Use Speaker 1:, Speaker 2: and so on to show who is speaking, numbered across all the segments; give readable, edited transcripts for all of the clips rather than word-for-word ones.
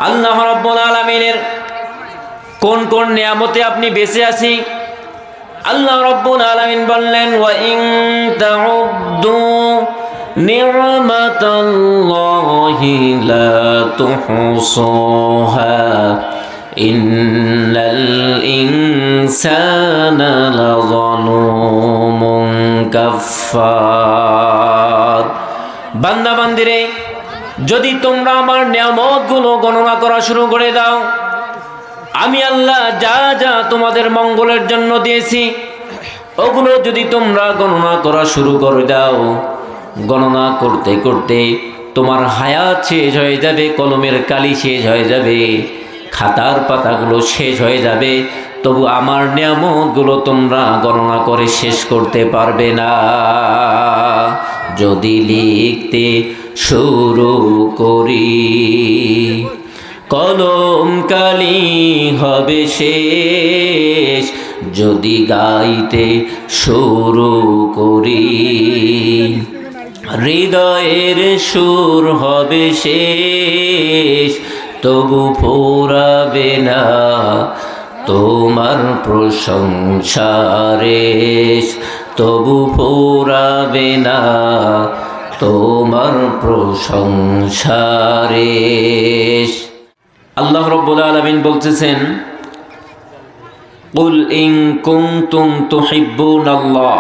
Speaker 1: আল্লাহ রাব্বুল আলামিনের কোন কোন নিয়ামতে আপনি বেঁচে আছি। আল্লাহ রাব্বুল আলামিন বললেন, ওয়া ইন তাউদ্দু নি'মাতাল্লাহি লা তুহসুহা ইন্নাল ইনসানা লাযালুমুন কাফফার। বান্দা বান্দিরে, যদি তোমরা আমার নিয়ামতগুলো গণনা করা শুরু করে দাও, আমি আল্লাহ যা যা তোমাদের মঙ্গলের জন্য দিয়েছি ওগুলো যদি তোমরা গণনা করা শুরু করে দাও, গণনা করতে করতে তোমার হায়াত শেষ হয়ে যাবে, কলমের কালি শেষ হয়ে যাবে, খাতার পাতাগুলো শেষ হয়ে যাবে, তবু আমার নিয়ামতগুলো তোমরা গণনা করে শেষ করতে পারবে না। যদি লিখতে শুরু করি কলম কালি হবে শেষ, যদি গাইতে শুরু করি হৃদয়ের সুর হবে শেষ, তবু ফুরাবে না তোমার প্রশংসা রেশ, তবু ফুরাবে না তোমার প্রশংসা রেশ। আল্লাহ রাব্বুল আলামিন বলতেছেন, কুল ইন কুনতুম তুহিব্বুনাল্লাহ,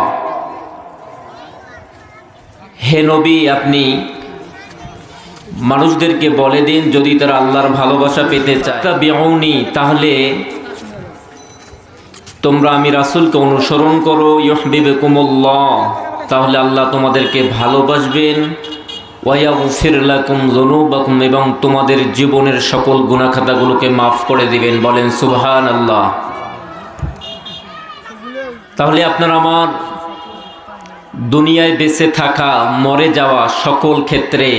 Speaker 1: হে নবী আপনি মানুষদেরকে বলে দিন যদি তারা আল্লাহর ভালোবাসা পেতে চায়, তাবিউনি, তাহলে তোমরা আমি রাসূলকে অনুসরণ করো, ইউহিব্বুকুমুল্লাহ, তাহলে আল্লাহ তোমাদেরকে ভালোবাসবেন, ওয়া ইয়াগফির লাকুম যুনুবাকুম, এবং তোমাদের জীবনের সকল গুনাহ খাতাগুলোকে মাফ করে দিবেন। বলেন সুবহানাল্লাহ। তাহলে আপনার আমার দুনিয়ায় বেঁচে থাকা, মরে যাওয়া, সকল ক্ষেত্রে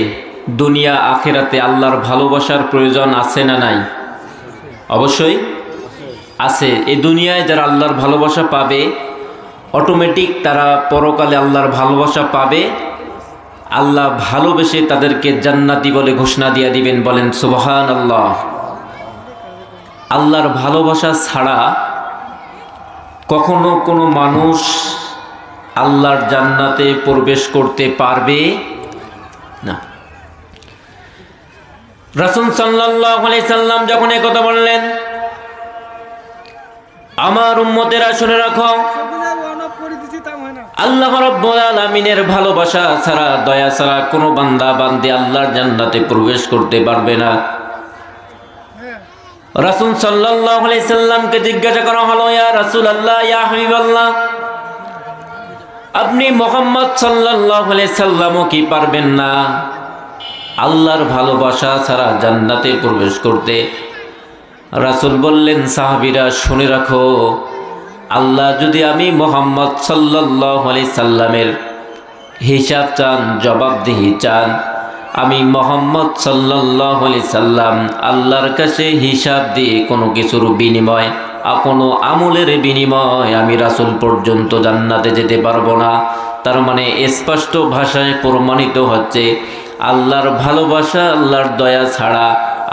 Speaker 1: দুনিয়া আখিরাতে আল্লাহর ভালোবাসার প্রয়োজন আছে না নাই? অবশ্যই আছে। এই দুনিয়ায় যারা আল্লাহর ভালোবাসা পাবে, অটোমেটিক তারা পরকালে আল্লাহর ভালোবাসা পাবে। আল্লাহ ভালোবেসে তাদেরকে জান্নাতি বলে ঘোষণা দিয়ে দিবেন। বলেন সুবহানাল্লাহ। আল্লাহর ভালোবাসা ছাড়া কখনো কোনো মানুষ আল্লাহর জান্নাতে প্রবেশ করতে পারবে না। রাসূল সাল্লাল্লাহু আলাইহি সাল্লাম যখন এই কথা বললেন, আমার উম্মতেরা শুনে রাখো, আল্লাহ রাব্বুল আলামিনের ভালোবাসা ছাড়া, দয়া ছাড়া কোনো বান্দা বান্দি আল্লাহর জান্নাতে প্রবেশ করতে পারবে না। রাসূল সাল্লাল্লাহু আলাইহি সাল্লামকে জিজ্ঞাসা করা হলো, ইয়া রাসূলুল্লাহ, ইয়া হাবিবাল্লাহ, আপনি মুহাম্মদ সাল্লাল্লাহু আলাইহি সাল্লামও কি পারবেন না আল্লাহর ভালোবাসা ছাড়া জান্নাতে প্রবেশ করতে? রাসূল বললেন, সাহাবীরা শুনে রাখো, আল্লাহ যদি আমি মুহাম্মদ সাল্লাল্লাহু আলাইহি সাল্লামের হিসাব চান, জবাবদিহি চান, আমি মুহাম্মদ সাল্লাল্লাহু আলাইহি সাল্লাম আল্লাহর কাছে হিসাব দিয়ে কোনো কিছুর বিনিময়, কোনো আমলের বিনিময় আমি রাসূল পর্যন্ত জান্নাতে যেতে পারবো না। তার মানে স্পষ্ট ভাষায় প্রমাণিত হচ্ছে, আল্লাহর ভালোবাসা, আল্লাহর দয়া ছাড়া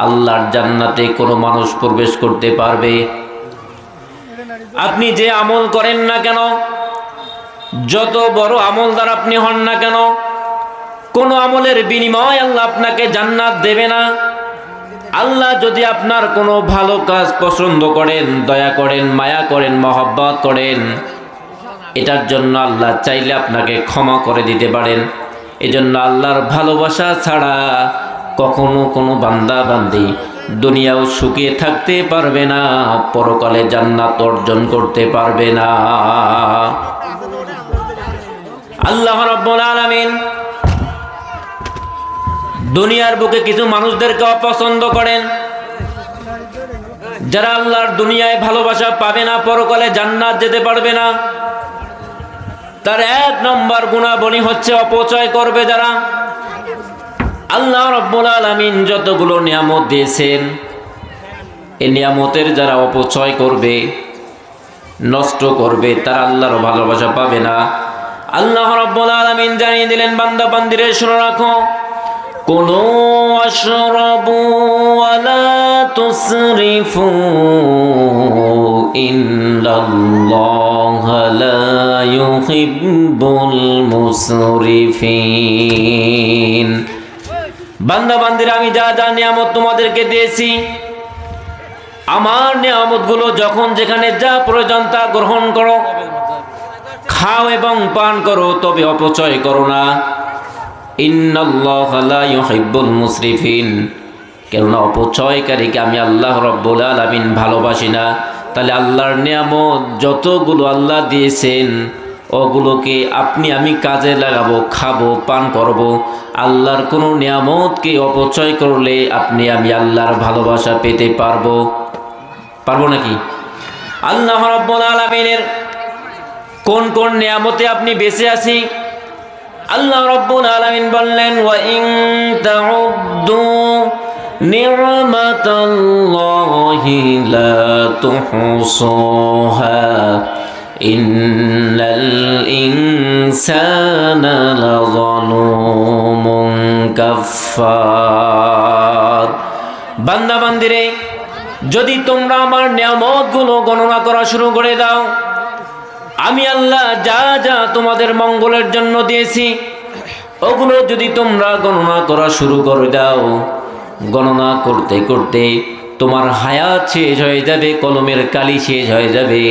Speaker 1: আল্লাহর জান্নাতে কোনো মানুষ প্রবেশ করতে পারবে? আপনি যে আমল করেন না কেন, যত বড় আমলদার আপনি হন না কেন, কোনো আমলের বিনিময় আল্লাহ আপনাকে জান্নাত দেবে না। আল্লাহ যদি আপনার কোনো ভালো কাজ পছন্দ করেন, দয়া করেন, মায়া করেন, মহব্বত করেন, এটার জন্য আল্লাহ চাইলে আপনাকে ক্ষমা করে দিতে পারেন। এজন্য আল্লাহর ভালোবাসা ছাড়া কখনো কোনো বান্দা বান্দি দুনিয়াও সুখে থাকতে পারবে না, পরকালে জান্নাত অর্জন করতে পারবে না। আল্লাহ রাব্বুল আলামিন দুনিয়ার বুকে কিছু মানুষদেরকে অপছন্দ করেন, যারা আল্লাহর দুনিয়ায় ভালোবাসা পাবে না, পরকালে জান্নাত যেতে পারবে না। তার এক নম্বর গুণাবলী হচ্ছে অপচয় করবে যারা। আল্লাহ রাব্বুল আলামিন যতগুলো নিয়ামত দিয়েছেন, এই নিয়ামতের যারা অপচয় করবে, নষ্ট করবে, তারা আল্লাহর ভালোবাসা পাবে না। আল্লাহ রাব্বুল আলামিন জানিয়ে দিলেন, বান্দা বান্দিরে শুনে রাখো, কুলু ওয়াশরাবু ওয়ালা তুসরিফু ইন্নাল্লাহা লা ইউহিব্বুল মুসরিফিন। বান্দা বান্দিরা, আমি যা যা নিয়ামত তোমাদেরকে দিয়েছি, আমার নিয়ামতগুলো যখন যেখানে যা প্রয়োজন তা গ্রহণ করো, খাও এবং পান করো, তবে অপচয় করো না। ইন্নাল্লাহা লা ইউহিব্বুল মুসরিফিন, কেননা অপচয়কারীকে আমি আল্লাহ রাব্বুল আলামিন ভালোবাসি না। তাহলে আল্লাহর নিয়ামত যতগুলো আল্লাহ দিয়েছেন, ওগুলোকে আপনি আমি কাজে লাগাবো, খাবো, পান করব। আল্লাহর কোনো নিয়ামতকে অপচয় করলে আপনি আমি আল্লাহর ভালোবাসা পেতে পারবো নাকি? আল্লাহ রাব্বুল আলামিনের কোন কোন নিয়ামতে আপনি বেঁচে আছি? আল্লাহ রাব্বুল আলামিন বললেন, ওয়া ইন তাউদ্দু নি'মাতাল্লাহি লা তুহসুহা ইন্নাল ইনসানা লাযালুমুন কাফফার। বান্দা বান্দিরে, যদি তোমরা আমার নিয়ামতগুলো গণনা করা শুরু করে দাও, আমি আল্লাহ যা যা তোমাদের মঙ্গলের জন্য দিয়েছি, ওগুলো যদি তোমরা গণনা করা শুরু করে দাও, গণনা করতে করতে তোমার হায়াত শেষ হয়ে যাবে, কলমের কালি শেষ হয়ে যাবে,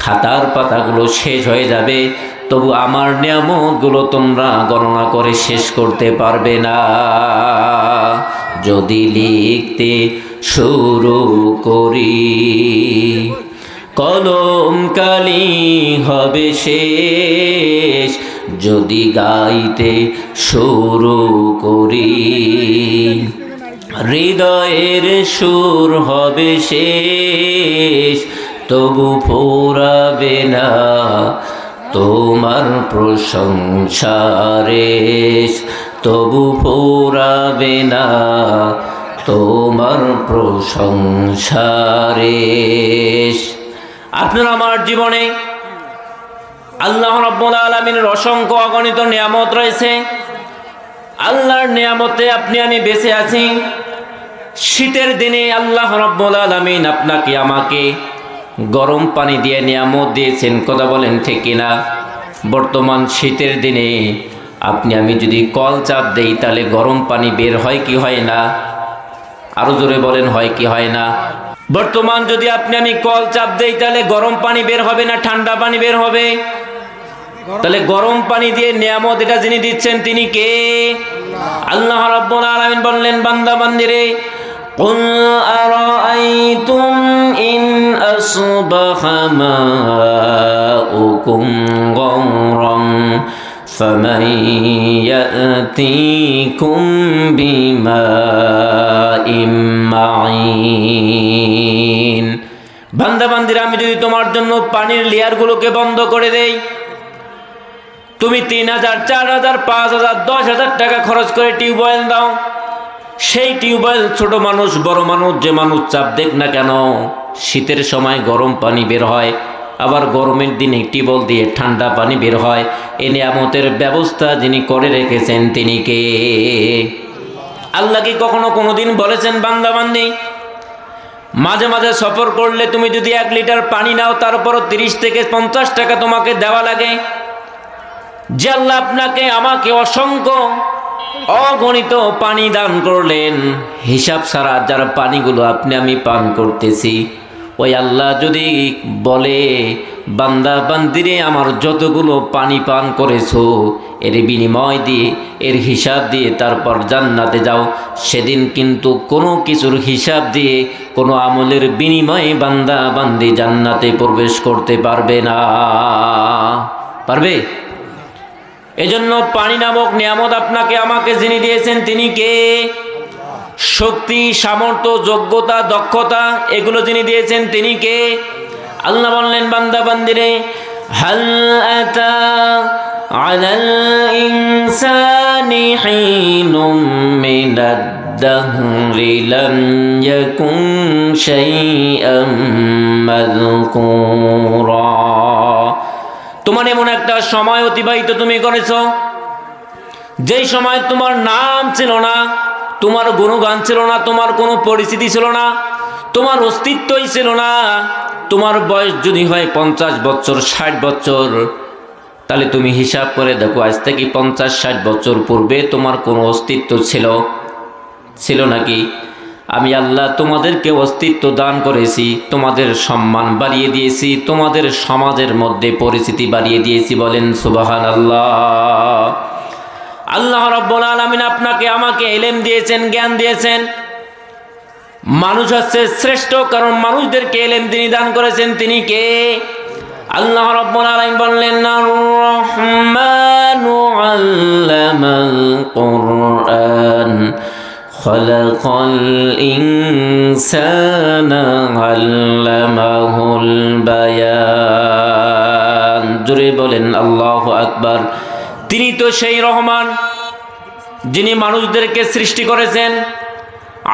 Speaker 1: খাতার পাতাগুলো শেষ হয়ে যাবে, তবু আমার নিয়ামতগুলো তোমরা গণনা করে শেষ করতে পারবে না। যদি লিখতে শুরু করি, কলম কালি হবে শেষ। যদি গাইতে শুরু করি, হৃদয়ের সুর হবে শেষ। তবু ফুরাবে না তোমার প্রশংসারেশ, তবু ফুরাবে না তোমার প্রশংসারেশ। আপনার আমার জীবনে আল্লাহ রাব্বুল আলামিনের অসংখ্য অগণিত নিয়ামত রয়েছে। আল্লাহর নিয়ামতে আপনি আমি বেঁচে আছি। শীতের দিনে আল্লাহ রাব্বুল আলামিন আপনাকে আমাকে গরম পানি দিয়ে নিয়ামত দিয়েছেন, কথা বলেন ঠিক কিনা? বর্তমান শীতের দিনে আপনি আমি যদি কল চাপ দেই, তাহলে গরম পানি বের হয় কি হয় না? আরো জোরে বলেন, হয় কি হয় না? বর্তমান যদি আপনি আমি কল চাপ দেই, তাহলে গরম পানি বের হবে না ঠান্ডা পানি বের হবে? তাহলে গরম পানি দিয়ে নিয়ামত এটা যিনি দিচ্ছেন তিনি কে? আল্লাহ রাব্বুল আলামিন বললেন, বান্দা বান্দিরে, قُلْ أَرَأَيْتُمْ إِنْ أَصْبَحَ مَاؤُكُمْ غَوْرًا فَمَنْ يَأْتِيكُمْ بِمَاءٍ مَعِينٍ। বান্দা বান্দিরা, আমি যদি তোমার জন্য পানির লেয়ারগুলোকে বন্ধ করে দেই, তুমি ৩,০০০, ৪,০০০, ৫,০০০, ১০,০০০ টাকা খরচ করে টিউবওয়েল দাও, সেই টিউবওয়েল ছোট মানুষ বড় মানুষ যে মানুষ চাপ দেখ না কেন, শীতের সময় গরম পানি বের হয়, আবার গরমের দিনে টিউবওয়েল দিয়ে ঠান্ডা পানি বের হয়। এই নিয়ামতের ব্যবস্থা যিনি করে রেখেছেন তিনি কে? আল্লাহ কি কখনো কোনোদিন বলেছেন বান্দা বান্দি, মাঝে মাঝে সফর করলে তুমি যদি ১ লিটার পানি নাও, তারপরও ৩০ থেকে ৫০ টাকা তোমাকে দেওয়া লাগে? যে আল্লাহ আপনাকে আমাকে অসংখ্য অগণিত পানি দান করলেন, হিসাব ছাড়া যার পানিগুলো আপনি আমি পান করতেছি, ওই আল্লাহ যদি বলে, বান্দা বান্দিরে, আমার যতগুলো পানি পান করেছো এর বিনিময় দিয়ে, এর হিসাব দিয়ে তারপর জান্নাতে যাও, সেদিন কিন্তু কোনো কিছুর হিসাব দিয়ে, কোনো আমলের বিনিময়ে বান্দা বান্দি জান্নাতে প্রবেশ করতে পারবে না। পারবে? এজন্য পানি নামক নিয়ামত আপনাকে আমাকে যিনি দিয়েছেন তিনি কে? শক্তি, সামর্থ্য, যোগ্যতা, দক্ষতা, এগুলো যিনি দিয়েছেন তিনি কে? আল্লাহ বললেন, বান্দা বান্দিরে, হাল আতা আলাল ইনসানি হিনুম মিনাদ দাহরি লাম ইয়াকুন শাইআম মাযকুরা। তোমার এমন একটা সময় অতিবাহিত তুমি করেছো, যেই সময় তোমার নাম ছিল না, তোমার গুণগান ছিল না, তোমার কোনো পরিচিতি ছিল না, তোমার অস্তিত্বই ছিল না। তোমার বয়স যদি হয় 50 বছর 60 বছর, তাহলে তুমি হিসাব করে দেখো আজ থেকে 50-60 বছর পূর্বে তোমার কোনো অস্তিত্ব ছিল নাকি? আমি আল্লাহ তোমাদেরকে অস্তিত্ব দান করেছি, তোমাদের সম্মান বাড়িয়ে দিয়েছি, তোমাদের সমাজের মধ্যে পরিচিতি বাড়িয়ে দিয়েছি। বলেন সুবহানাল্লাহ। আল্লাহ রাব্বুল আলামিন আপনাকে আমাকে ইলম দিয়েছেন, জ্ঞান দিয়েছেন। মানুষ হচ্ছে শ্রেষ্ঠ, কারণ মানুষদেরকে ইলম তিনি দান করেছেন। তিনি কে? আল্লাহ রাব্বুল আলামিন বললেন, আর-রহমানু আল্লামাল কুরআন খালাকাল ইনসানা আল্লামাহুল বায়ান। জোরে বলেন আল্লাহু আকবার। তিনি তো সেই রহমান যিনি মানুষদেরকে সৃষ্টি করেছেন।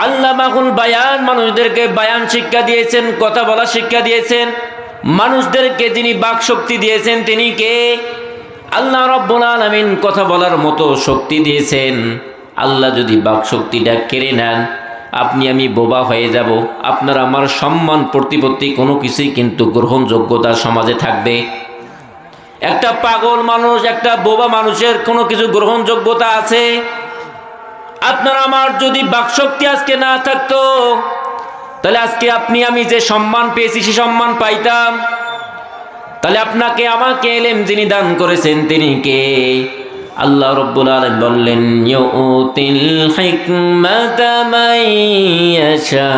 Speaker 1: আল্লামাহুল বায়ান, মানুষদেরকে বায়ান শিক্ষা দিয়েছেন, কথা বলা শিক্ষা দিয়েছেন। মানুষদেরকে যিনি বাক শক্তি দিয়েছেন তিনি কে? আল্লাহ রাব্বুল আলামিন কথা বলার মতো শক্তি দিয়েছেন। আল্লাহ যদি বাক শক্তিটা কেড়ে নেন, আপনি আমি বোবা হয়ে যাব। আপনার আমার সম্মান প্রতিপত্তি কোনো কিছুই কিন্তু গ্রহণযোগ্যতা সমাজে থাকবে। একটা পাগল মানুষ, একটা বোবা মানুষের কোনো কিছু গ্রহণযোগ্যতা আছে? আপনার আমার যদি বাকশক্তি আজকে না থাকতো, তাহলে আজকে আপনি আমি যে সম্মান পেয়েছি সে সম্মান পাইতাম? তাহলে আপনাকে আমাকে ইলম যিনি দান করেছেন তিনি কে? আল্লাহ রাব্বুল আলামিন বললেন, ইউতিল হিকমাতা মান ইয়াশা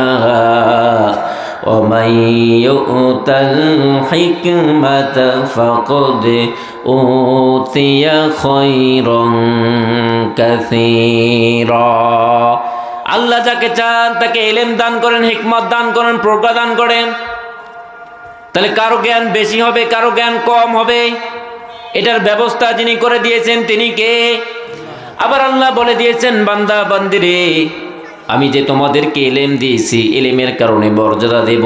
Speaker 1: ওয়া মান ইউতাল হিকমাতা ফাকাদ উতিয়া খায়রান কাসীরা। আল্লাহ যাকে চান তাকে ইলম দান করেন, হিকমত দান করেন, প্রজ্ঞা দান করেন। তাহলে কারো জ্ঞান বেশি হবে, কারো জ্ঞান কম হবে, এটার ব্যবস্থা যিনি করে দিয়েছেন তিনি কে? আবার আল্লাহ বলে দিয়েছেন, বান্দা বান্দিরে, আমি যে তোমাদেরকে ইলম দিয়েছি, ইলমের কারণে মর্যাদা দেব।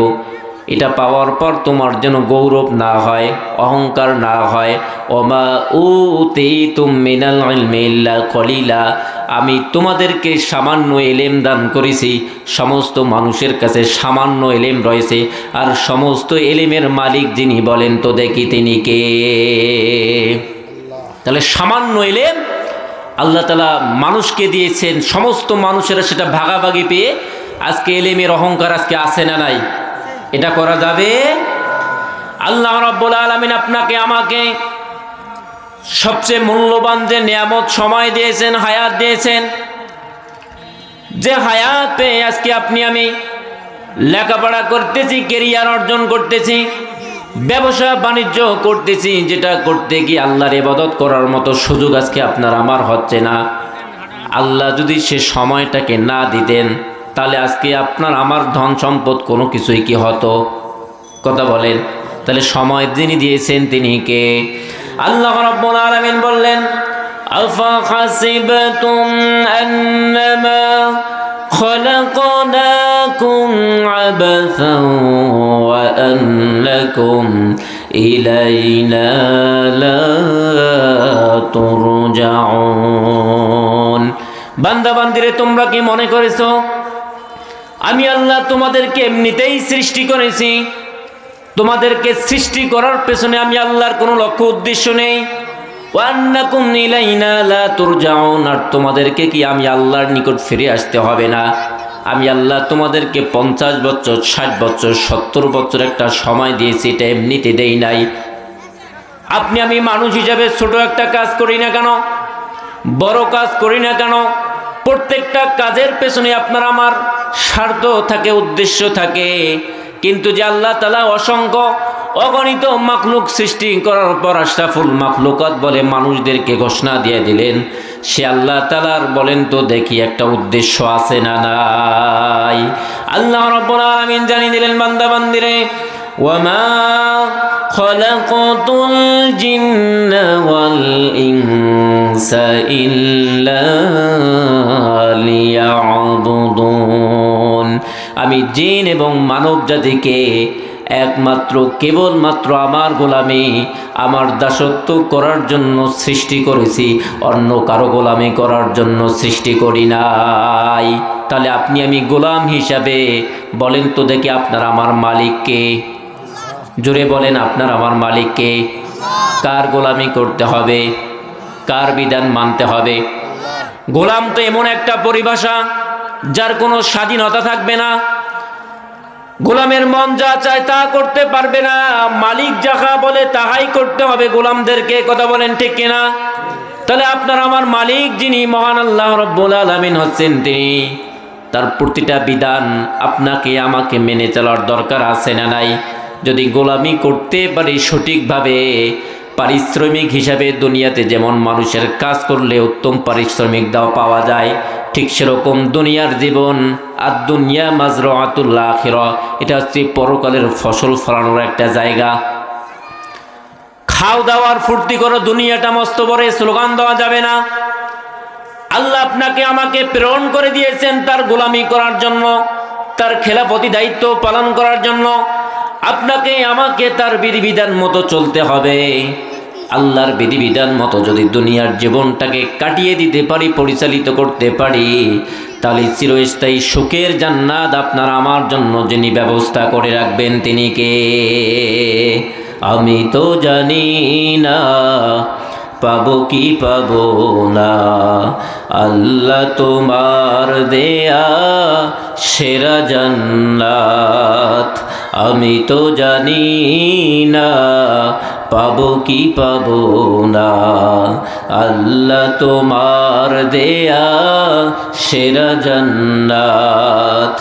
Speaker 1: এটা পাওয়ার পর তোমার যেন গৌরব না হয়, অহংকার না হয়। ওমা উতিতুম মিনাল ইলমি ইল্লা কলিলা। আমি তোমাদেরকে সামান্য ইলম দান করেছি। সমস্ত মানুষের কাছে সামান্য ইলম রয়েছে, আর সমস্ত ইলমের মালিক যিনি বলেন তো দেখি তিনি কে? তাহলে সামান্য ইলম আল্লাহ তাআলা মানুষকে দিয়েছেন, সমস্ত মানুষেরা সেটা ভাগাভাগি পেয়ে আজকে ইলমের অহংকার আজকে আছে না নাই? এটা করা যাবে? আল্লাহ রাব্বুল আলামিন আপনাকে আমাকে সবচেয়ে মূল্যবান যে নিয়ামত সময় দিয়েছেন, হায়াত দিয়েছেন। যে হায়াত পেয়ে আজকে আপনি আমি লেখাপড়া করতেছি, ক্যারিয়ার অর্জন করতেছি, ব্যবসা বাণিজ্য করতেছি, যেটা করতে গিয়ে আল্লাহর ইবাদত করার মতো সুযোগ আজকে আপনার আমার হচ্ছে না। আল্লাহ যদি সে সময়টাকে না দিতেন, তাহলে আজকে আপনার আমার ধন সম্পদ কোনো কিছুই কি হতো? কথা বলেন। তাহলে সময় যিনি দিয়েছেন তিনি কে? আল্লাহ রাব্বুল আলামিন বললেন, আফা হাসিবতুম আন্নামা খলাকনাকুম আবাসান ওয়া আন্নাকুম ইলাইনা লা তুরজাউন। বান্দা বান্দিরে, তোমরা কি মনে করেছো আমি আল্লাহ তোমাদেরকে এমনিতেই সৃষ্টি করেছি? তোমাদেরকে সৃষ্টি করার পেছনে আমি আল্লাহর কোনো লক্ষ্য উদ্দেশ্য নেই। ওয়ান্নাকুম ইলাইনা লা তুরজাউন। আর তোমাদেরকে কি আমি আল্লাহর নিকট ফিরে আসতে হবে না? আমি আল্লাহ তোমাদেরকে 50 বছর 60 বছর 70 বছর একটা সময় দিয়েছি, এটা এমনিতে দেই নাই। আপনি আমি মানুষ হিসাবে ছোট একটা কাজ করি না কেন, বড় কাজ করি না কেন, প্রত্যেকটা কাজের পেছনে আপনার আমার স্বার্থ থাকে, উদ্দেশ্য থাকে। কিন্তু যে আল্লাহ তাআলা অসংখ্য অগণিত মাখলুক সৃষ্টি করার পর আশরাফুল মাখলুকাত বলে মানুষদেরকে ঘোষণা দিয়ে দিলেন, সে আল্লাহ তাআলার বলেন তো দেখি একটা উদ্দেশ্য আছে না নাই? আল্লাহ রাব্বুল আলামিন জানিয়ে দিলেন, বান্দা বান্দিরে, ওয়ামা খালাকাতুল জিন্না ওয়াল ইনসা ইল্লা লিয়াবুদুন। আমি জিন এবং মানব জাতিকে একমাত্র কেবলমাত্র আমার গোলামি, আমার দাসত্ব করার জন্য সৃষ্টি করেছি, অন্য কারো গোলামি করার জন্য সৃষ্টি করি নাই। তাহলে আপনি আমি গোলাম হিসাবে বলেন তো দেখি, আপনার আমার মালিককে? জোরে বলেন, আপনার আমার মালিককে? কার গোলামি করতে হবে? কার বিধান মানতে হবে? গোলাম তো এমন একটা পরিভাষা যার কোনো স্বাধীনতা থাকবে না। গোলামের মন যা চায় তা করতে পারবে না, মালিক যাহা বলে তাহাই করতে হবে গোলামদেরকে। কথা বলেন ঠিক কিনা? তাহলে আপনার আমার মালিক যিনি মহান আল্লাহ রব্বুল আলামিন হচ্ছেন, তিনি তার প্রতিটা বিধান আপনাকে আমাকে মেনে চলার দরকার আছে না নাই? যদি গোলামি করতে পারি সঠিকভাবে, পারিশ্রমিক হিসাবে দুনিয়াতে যেমন মানুষের কাজ করলে উত্তম পারিশ্রমিক দেওয়া পাওয়া যায়, ঠিক সেরকম দুনিয়ার জীবন আর দুনিয়া মাজরাতুল আখিরাহ, এটা হচ্ছে পরকালের ফসল ফলানোর একটা জায়গা। খাও দাওয়ার ফুর্তি করো, দুনিয়াটা মস্ত বড় স্লোগান দেওয়া যাবে না। আল্লাহ আপনাকে আমাকে প্রেরণ করে দিয়েছেন তার গোলামি করার জন্য, তার খেলাফতি দায়িত্ব পালন করার জন্য। আপনাকে আমাকে তার বিধিবিধান মতো চলতে হবে। আল্লাহর বিধিবিধান মতো যদি দুনিয়ার জীবনটাকে কাটিয়ে দিতে পারি, পরিচালিত করতে পারি, তাহলে চিরস্থায়ী সুখের জান্নাত আপনার আমার জন্য যিনি ব্যবস্থা করে রাখবেন তিনি কে? আমি তো জানি না পাবো কি পাবো না, আল্লাহ তোমার দেয়া সেরা জান্নাত। আমি তো জানি না পাবো কি পাবো না, আল্লাহ তোমার দেয়া সেরা জান্নাত।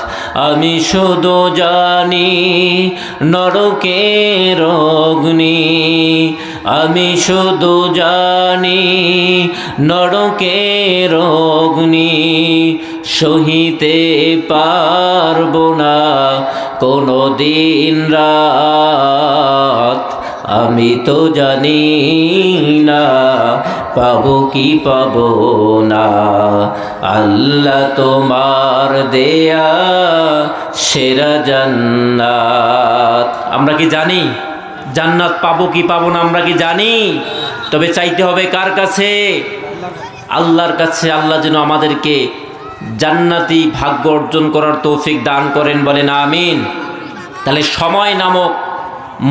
Speaker 1: আমি শুধু জানি নরকের অগ্নি, আমি শুধু জানি নরকের অগ্নি, সহিতে পারবো না কোনো দিন রাত। আমি তো জানি না পাবো কি পাবো না, আল্লাহ তোমার দেয়া সেরা জান্নাত। আমরা কি জানি জান্নাত পাবো কি পাবো না? আমরা কি জানি? তবে চাইতে হবে কার কাছে? আল্লাহর কাছে। আল্লাহ যেন আমাদেরকে জান্নাতি ভাগ্য অর্জন করার তৌফিক দান করেন, বলেন আমিন। তাহলে সময় নামক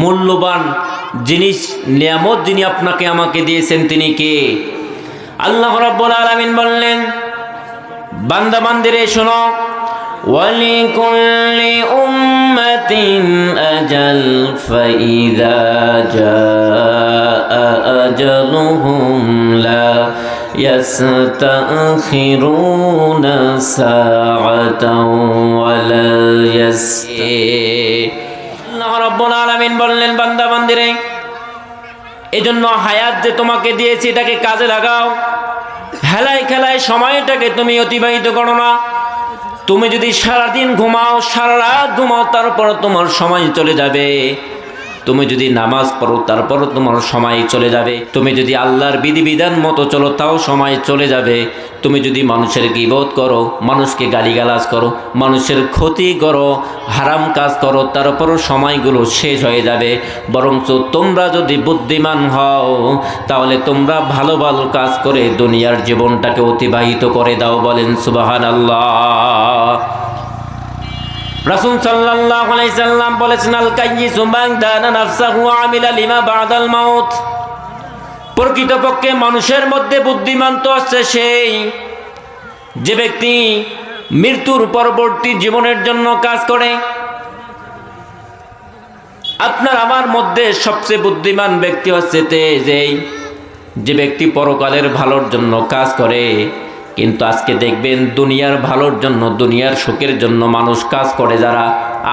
Speaker 1: মূল্যবান জিনিস, নিয়ামত যিনি আপনাকে আমাকে দিয়েছেন তিনি কে? আল্লাহ রাব্বুল আলামিন বললেন, বান্দা বান্দিরে শোনো, ওয়ালিকুল্লি উম্মাতিন আজাল ফাইযা জাআ আজালুহুম লা ইয়াস্তাখিরুনা সাআতাও ওয়া লা আল্লাহ রাব্বুল আলামিন বললেন, বান্দা বান্দিরে, এজন্য হায়াত যে তোমাকে দিয়েছি এটাকে কাজে লাগাও। হেলায় খেলায় সময়টাকে তুমি অতিবাহিত করো না। তুমি যদি সারাদিন ঘুমাও, সারা রাত ঘুমাও, তারপর তোমার সময় চলে যাবে। তুমি যদি নামাজ পড়ো, তারপরও তোমার সময় চলে যাবে। তুমি যদি আল্লাহর বিধিবিধান মতো চলো, তাও সময় চলে যাবে। তুমি যদি মানুষের গীবত করো, মানুষকে গালিগালাজ করো, মানুষের ক্ষতি করো, হারাম কাজ করো, তারপরও সময়গুলো শেষ হয়ে যাবে। বরঞ্চ তোমরা যদি বুদ্ধিমান হও, তাহলে তোমরা ভালো ভালো কাজ করে দুনিয়ার জীবনটাকে অতিবাহিত করে দাও। বলেন সুবহানাল্লাহ। রাসূল সাল্লাল্লাহু আলাইহি সাল্লাম বলেছেন, আল কাইয়িসু মান দানা নাফসাহু ওয়া আমিলা লিমা বা'দাল মাউত। প্রকৃতপক্ষে মানুষের মধ্যে বুদ্ধিমান তো আছে সেই যে ব্যক্তি মৃত্যুর পরবর্তী জীবনের জন্য কাজ করে। আপনার আমার মধ্যে সবচেয়ে বুদ্ধিমান ব্যক্তি হচ্ছে যে ব্যক্তি পরকালের ভালোর জন্য কাজ করে। কিন্তু আজকে দেখবেন দুনিয়ার ভালোর জন্য, দুনিয়ার সুখের জন্য মানুষ কাজ করে যারা,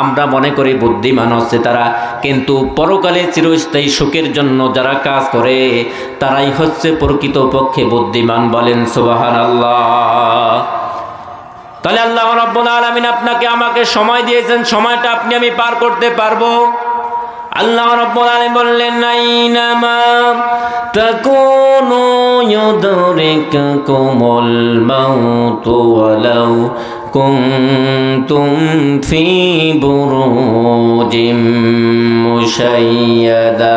Speaker 1: আমরা মনে করি বুদ্ধিমান হচ্ছে তারা, কিন্তু পরকালে চিরস্থায়ী সুখের জন্য যারা কাজ করে তারাই হচ্ছে প্রকৃতপক্ষে বুদ্ধিমান। বলেন সুবহানাল্লাহ। তাহলে আল্লাহ রাব্বুল আলামিন আপনাকে আমাকে সময় দিয়েছেন, সময়টা আপনি আমি পার করতে পারবো। আল্লাহ রাব্বুল আলামিন বললেন, আইনামা তাকুনু ইউদরিকুমুল মাউতু ওয়ালাউ কুনতুম ফি বুরুজিম মুশাইয়াদা।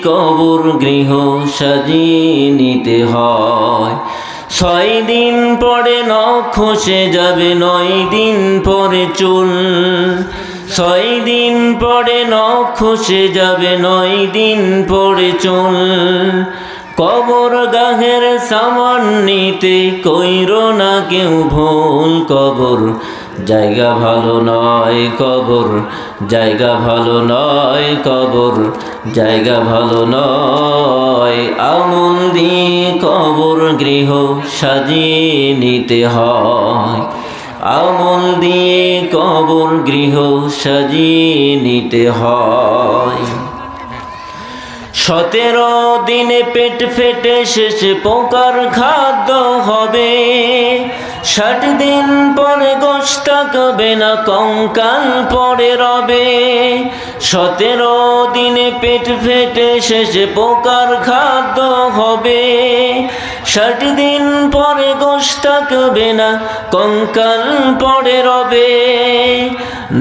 Speaker 1: কবর গৃহ সাজিয়ে নিতে হয়। 6 দিন পরে নখ খসে যাবে, 9 দিন পরে চুল। 6 দিন পরে নখ খসে যাবে, 9 দিন পরে চুল। কবর গাহের সামান নিতে কইরো না কেউ ভুল। কবর জায়গা ভালো নয়, কবর জায়গা ভালো নয়, কবর জায়গা ভালো নয়। আমল দিয়ে কবর গৃহ সাজিয়ে নিতে হয়। আমল দিয়ে কবর গৃহ সাজিয়ে নিতে হয়। 17 দিনে পেট ফেটে শেষে পোকার খাদ্য হবে। 60 দিন পরে গোশ থাকবে না, কঙ্কাল পরে রবে। 17 দিনে পেট ফেটে শেষে পোকার খাদ্য হবে। 60 দিন পরে গোশ থাকবে না, কঙ্কাল পরে রবে।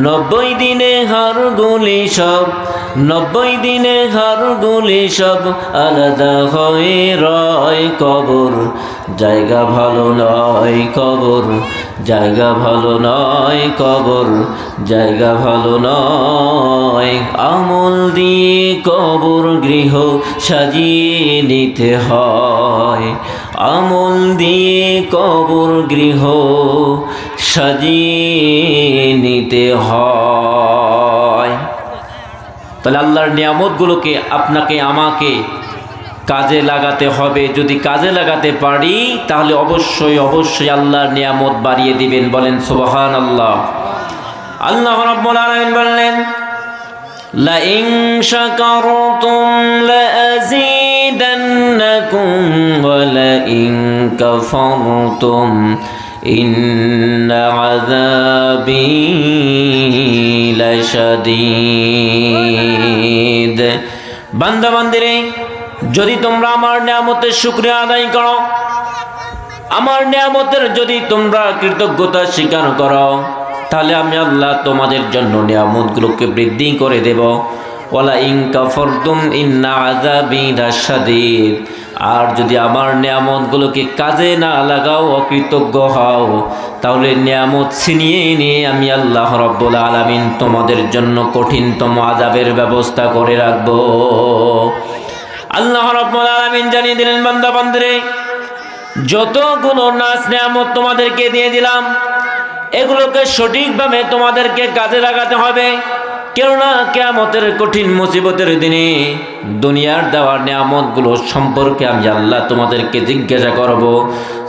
Speaker 1: 90 দিনে হাড়গুলি সব, 90 দিনে হাড়গুলি সব আলাদা হয়ে রয়। কবর জায়গা ভালো নয়, কবর জায়গা ভালো নয়, কবর জায়গা ভালো নয়। আমল দিয়ে কবর গৃহ সাজিয়ে নিতে হয়। আমল দিয়ে কবর গৃহ সাজিয়ে নিতে হয়। তাহলে আল্লাহর নিয়ামতগুলোকে আপনাকে আমাকে কাজে লাগাতে হবে। যদি কাজে লাগাতে পারি তাহলে অবশ্যই অবশ্যই আল্লাহর নিয়ামত বাড়িয়ে দিবেন। বলেন সুবহানাল্লাহ। আল্লাহ রাব্বুল আলামিন বললেন, লা ইন শাকারতুম লাযীদান্নাকুম ওয়া লা ইন কাফারতুম ইন্না আযাবি লাশাদীদ। বান্দা বান্দিরে, যদি তোমরা আমার নিয়ামতের শুকরিয়া আদায় করো, আমার নিয়ামতের যদি তোমরা কৃতজ্ঞতা স্বীকার করো, তাহলে আমি আল্লাহ তোমাদের জন্য নিয়ামতগুলোকে বৃদ্ধি করে দেব। ওয়ালা ইন কাফারতুম ইন্না আযাবি লাশাদীদ। আর যদি আমার নিয়ামতগুলোকে কাজে না লাগাও, অকৃতজ্ঞ হও, তাহলে নিয়ামত ছিনিয়ে নিয়ে আমি আল্লাহ রাব্বুল আলামিন তোমাদের জন্য কঠিনতম আযাবের ব্যবস্থা করে রাখব। আল্লাহ রাব্বুল আলামিন জানিয়ে দিলেন, বান্দা বান্দিরে, যতগুলো নাজ নিয়ামত তোমাদেরকে দিয়ে দিলাম, এগুলোকে সঠিকভাবে তোমাদেরকে কাজে লাগাতে হবে। কেননা কিয়ামতের কঠিন মুসিবতের দিনে দুনিয়ার দেওয়ার নিয়ামতগুলো সম্পর্কে আমি আল্লাহ তোমাদেরকে জিজ্ঞাসা করব।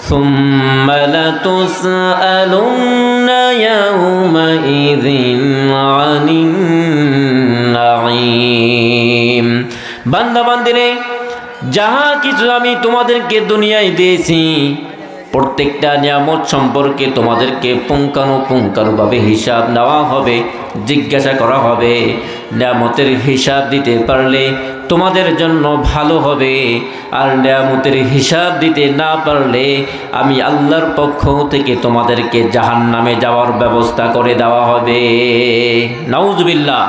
Speaker 1: সুম্মা লাতুসআলুন্না ইয়াওমাইযিন আনিন নাঈম। বান্দা বান্দিরে, যাহা কিছু আমি তোমাদেরকে দুনিয়ায় দিয়েছি, প্রত্যেকটা নিয়ামত সম্পর্কে তোমাদেরকে পুঙ্খানুপুঙ্খানুভাবে হিসাব নেওয়া হবে, জিজ্ঞাসা করা হবে। নিয়ামতের হিসাব দিতে পারলে তোমাদের জন্য ভালো হবে, আর নিয়ামতের হিসাব দিতে না পারলে আমি আল্লাহর পক্ষ থেকে তোমাদেরকে জাহান্নামে যাওয়ার ব্যবস্থা করে দেওয়া হবে। নাউজুবিল্লাহ।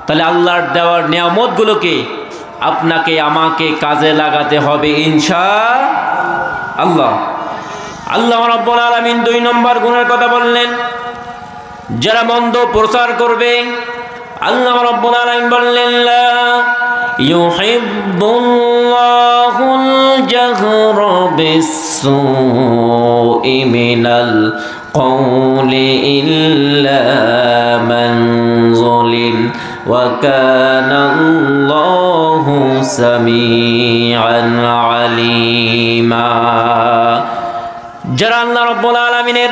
Speaker 1: তাহলে আল্লাহর দেওয়ার নিয়ামতগুলোকে আপনাকে আমাকে কাজে লাগাতে হবে ইনশাআল্লাহ। আল্লাহ রাব্বুল আলামিন 2 নম্বর গুণের কথা বললেন, যারা মন্দ প্রচার করবে। আল্লাহ রাব্বুল আলামিন বললেন, লা ইউহিব্বুল্লাহুল জাহরা বিস-সুই মিনাল কওলি ইল্লা মান যালিম ওয়া কানা আল্লাহু সামিআন আলীমা। যারা আল্লাহ রাব্বুল আলামিনের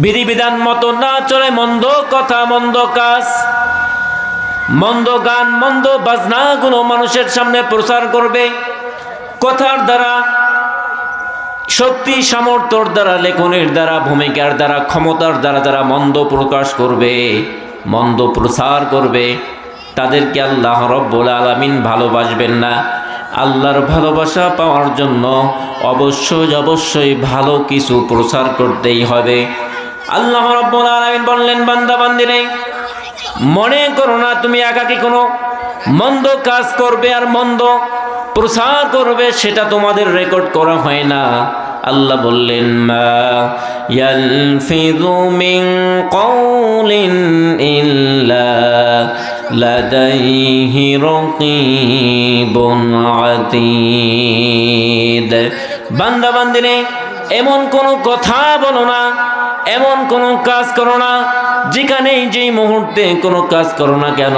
Speaker 1: বিধিবিধান মতো না চলে, মন্দ কথা, মন্দ কাজ, মন্দ গান, মন্দ বাজনাগুলো মানুষের সামনে প্রচার করবে, কথার দ্বারা, শক্তি সামর্থ্যর দ্বারা, লেখনের দ্বারা, ভূমিকার দ্বারা, ক্ষমতার দ্বারা যারা মন্দ প্রকাশ করবে, মন্দ প্রচার করবে, তাদেরকে আল্লাহ রাব্বুল আলামিন ভালোবাসবেন না। আল্লাহর ভালোবাসা পাওয়ার জন্য অবশ্যই ভালো কিছু প্রচার করতেই হবে। আল্লাহ রাব্বুল আলামিন বললেন, বান্দা বান্দিরে, মনে করো না তুমি একাকী কোনো মন্দ কাজ করবে আর মন্দ প্রচার করবে, সেটা তোমাদের রেকর্ড করা হয় না। আল্লাহ বললেন, মা ইয়ালফিযু মিন কাউলিন ইল্লা লাদাইহি রাকীবুন আতীদ। বান্দা বান্দিরে, এমন কোনো কথা বলো না, এমন কোনো কাজ করো না, যেখানেই যেই মুহূর্তে কোনো কাজ করো না কেন,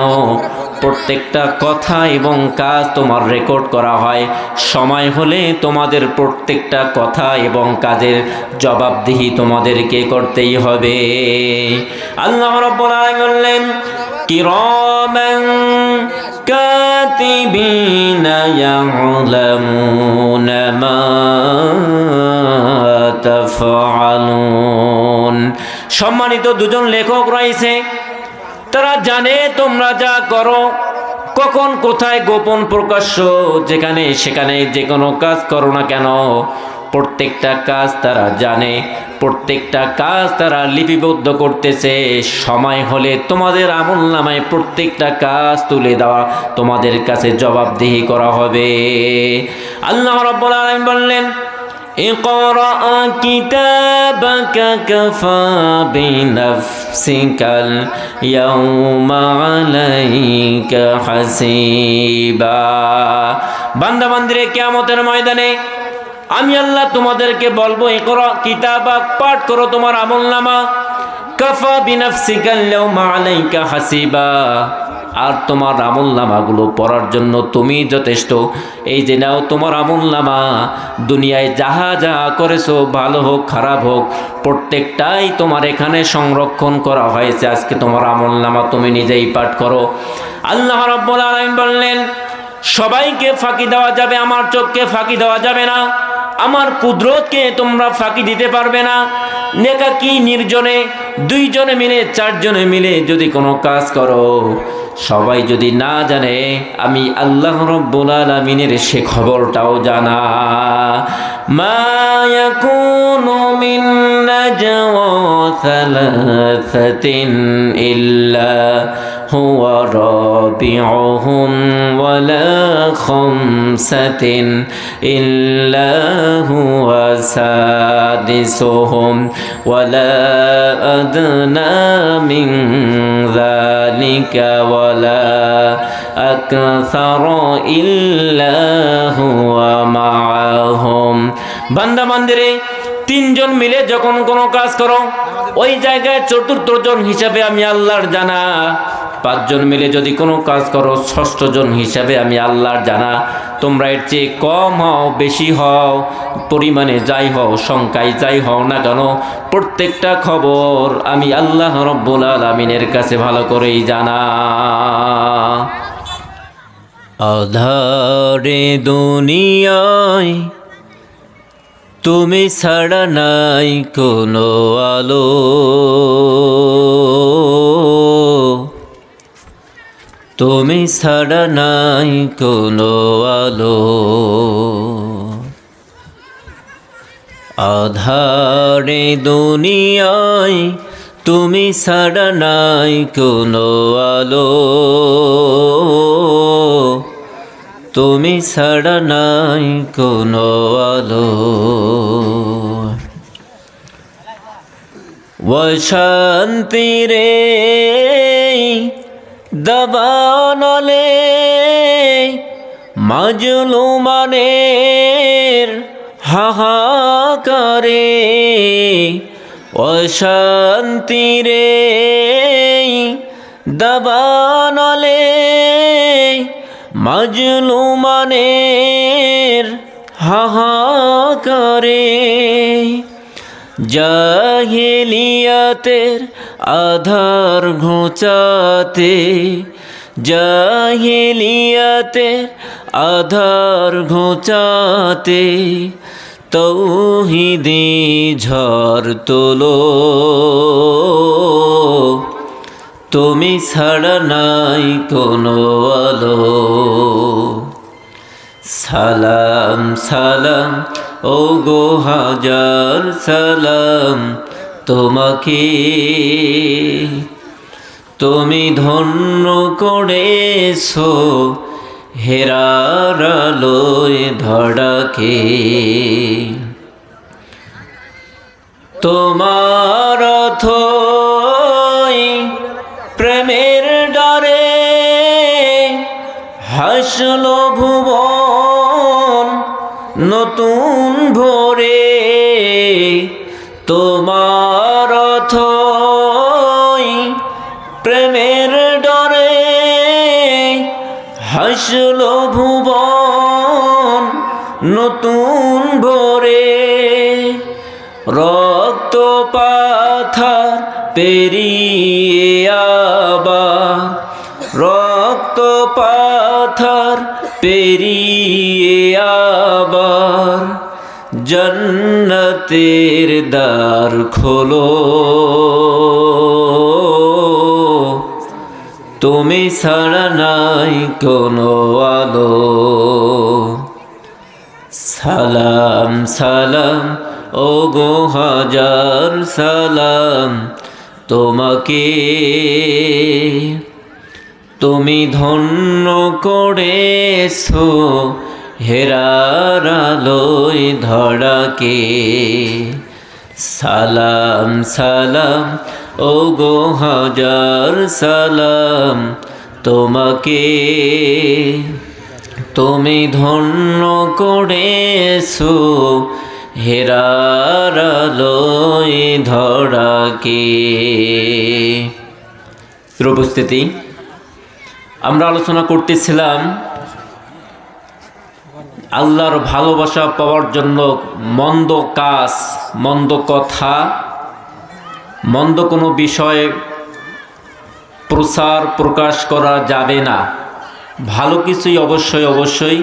Speaker 1: প্রত্যেকটা কথা এবং কাজ তোমার রেকর্ড করা হয়। সময় হলে তোমাদের প্রত্যেকটা কথা এবং কাজের জবাবদিহি তোমাদেরকে করতেই হবে। আল্লাহ রাব্বুল আলামিন বললেন, কিরামান কাতিবিনা ইয়ালামুনা মা তাফআলুন। সম্মানিত দুজন লেখক রয়েছে, তারা জানে তোমরা যা করো, কখন কোথায় গোপন প্রকাশ্য, যেখানে সেখানে যে কোনো কাজ করো না কেন, প্রত্যেকটা কাজ তারা জানে, প্রত্যেকটা কাজ তারা লিপিবদ্ধ করতেছে। সময় হলে তোমাদের আমলনামায় প্রত্যেকটা কাজ তুলে দেওয়া, তোমাদের কাছে জবাবদিহি করা হবে। আল্লাহ রাব্বুল আলামিন বললেন, ইকরা কিতাবাকা কাফা বিনাফসিকাল ইয়াউমা আলাইকা হাসিবা। বান্দা বান্দিরে, কিয়ামতের ময়দানে আমি আল্লাহ তোমাদেরকে বলবো, ইকরা কিতাবাক, পাঠ করো তোমার আমলনামা, কাফা বিনাফসিকাল ইয়াউমা আলাইকা হাসিবা। আর তোমার আমলনামাগুলো পড়ার জন্য তুমি যথেষ্ট। এই যে নাও তোমার আমলনামা, দুনিয়ায় যাহা যাহা করেছো, ভালো হোক খারাপ হোক, প্রত্যেকটাই তোমার এখানে সংরক্ষণ করা হয়েছে। আজকে তোমার আমলনামা তুমি নিজেই পাঠ করো। আল্লাহ রাব্বুল আলামিন বললেন, সবাইকে ফাঁকি দেওয়া যাবে, আমার চোখকে ফাঁকি দেওয়া যাবে না, আমার কুদরতকে তোমরা ফাঁকি দিতে পারবে না। নেকাকি নির্জনে, দুইজনে মিলে, চারজনে মিলে যদি কোনো কাজ করো, সবাই যদি না জানে, আমি আল্লাহ রাব্বুল আলামিনের সে খবরটাও জানা। মা ইয়াকুনু মিন নাজওয়া সালাসাতিন ইল্লা হুয়া রাবিউহুম ওয়ালা খামসাতিন ইল্লা হুয়া সাদিসুহুম ওয়ালা আদনা মিন যালিকা ওয়ালা আকসারা ইল্লা হুয়া মাআহুম। বান্দা বান্দিরে, তিনজন মিলে যখন কোনো কাজ করো, ওই জায়গায় চতুর্থ জন হিসাবে আমি আল্লাহর জানা। পাঁচজন মিলে যদি কোনো কাজ করো, ষষ্ঠ জন হিসাবে আমি আল্লাহর জানা। তোমরা এর চেয়ে কম হও, বেশি হও, পরিমাণে যাই হও, সংখ্যায় যাই হও না কেন, প্রত্যেকটা খবর আমি আল্লাহ রাব্বুল আলামিনের কাছে ভালো করেই জানা। আধারে দুনিয়ায় তুমি ছাড়া নাই কোনো আলো, তুমি ছাড়া নাই কোনো আলো। আধারে দুনিয়ায় তুমি ছাড়া নাই কোনো আলো, তুমি ছাড়া নাই কোনো আলো। শান্তি রে দাবানলে মাজলুমানের হাহাকারে, অশান্তি রে দাবানলে মাজলুমানের হাহাকারে, জাহেলিয়াতের আধার ঘোচাতে, জাহেলিয়াতের আধার ঘোচাতে, তৌহিদি ঝড় তোলো, তুমি ছাড়া নাই কোনো আলো। সালাম সালাম ও গো হাজার সালাম তোমাকে, তুমি ধন্য করেছো হেরার আলোয় ধরাকে। তোমার অথই প্রেমের ডরে হাসলো ভুবন নতুন ভোরে। তোমার অথই প্রেমের ডরে হাসলো ভুবন নতুন ভোরে। রক্ত পাথার পেরিয়ে আবার, রক্ত পাথার পেরিয়ে আবার জান্নাতের দ্বার খোলো। তুমি ছাড়া নাই কোনো আলো। সালাম সালাম ও গো হাজার সালাম তোমাকে, তুমি ধন্য করেছো হেরার আলোয় ধরাকে। সালাম সালাম ও গো হাজার সালাম তোমাকে, তুমি ধন্য করেছো হেরার আলোয় ধরাকে। উপস্থিতি, আমরা আলোচনা করতেছিলাম আল্লাহর ভালোবাসা পাওয়ার জন্য মন্দ কাজ, মন্দ কথা, মন্দ কোনো বিষয় প্রচার প্রকাশ করা যাবে না। ভালো কিছুই অবশ্যই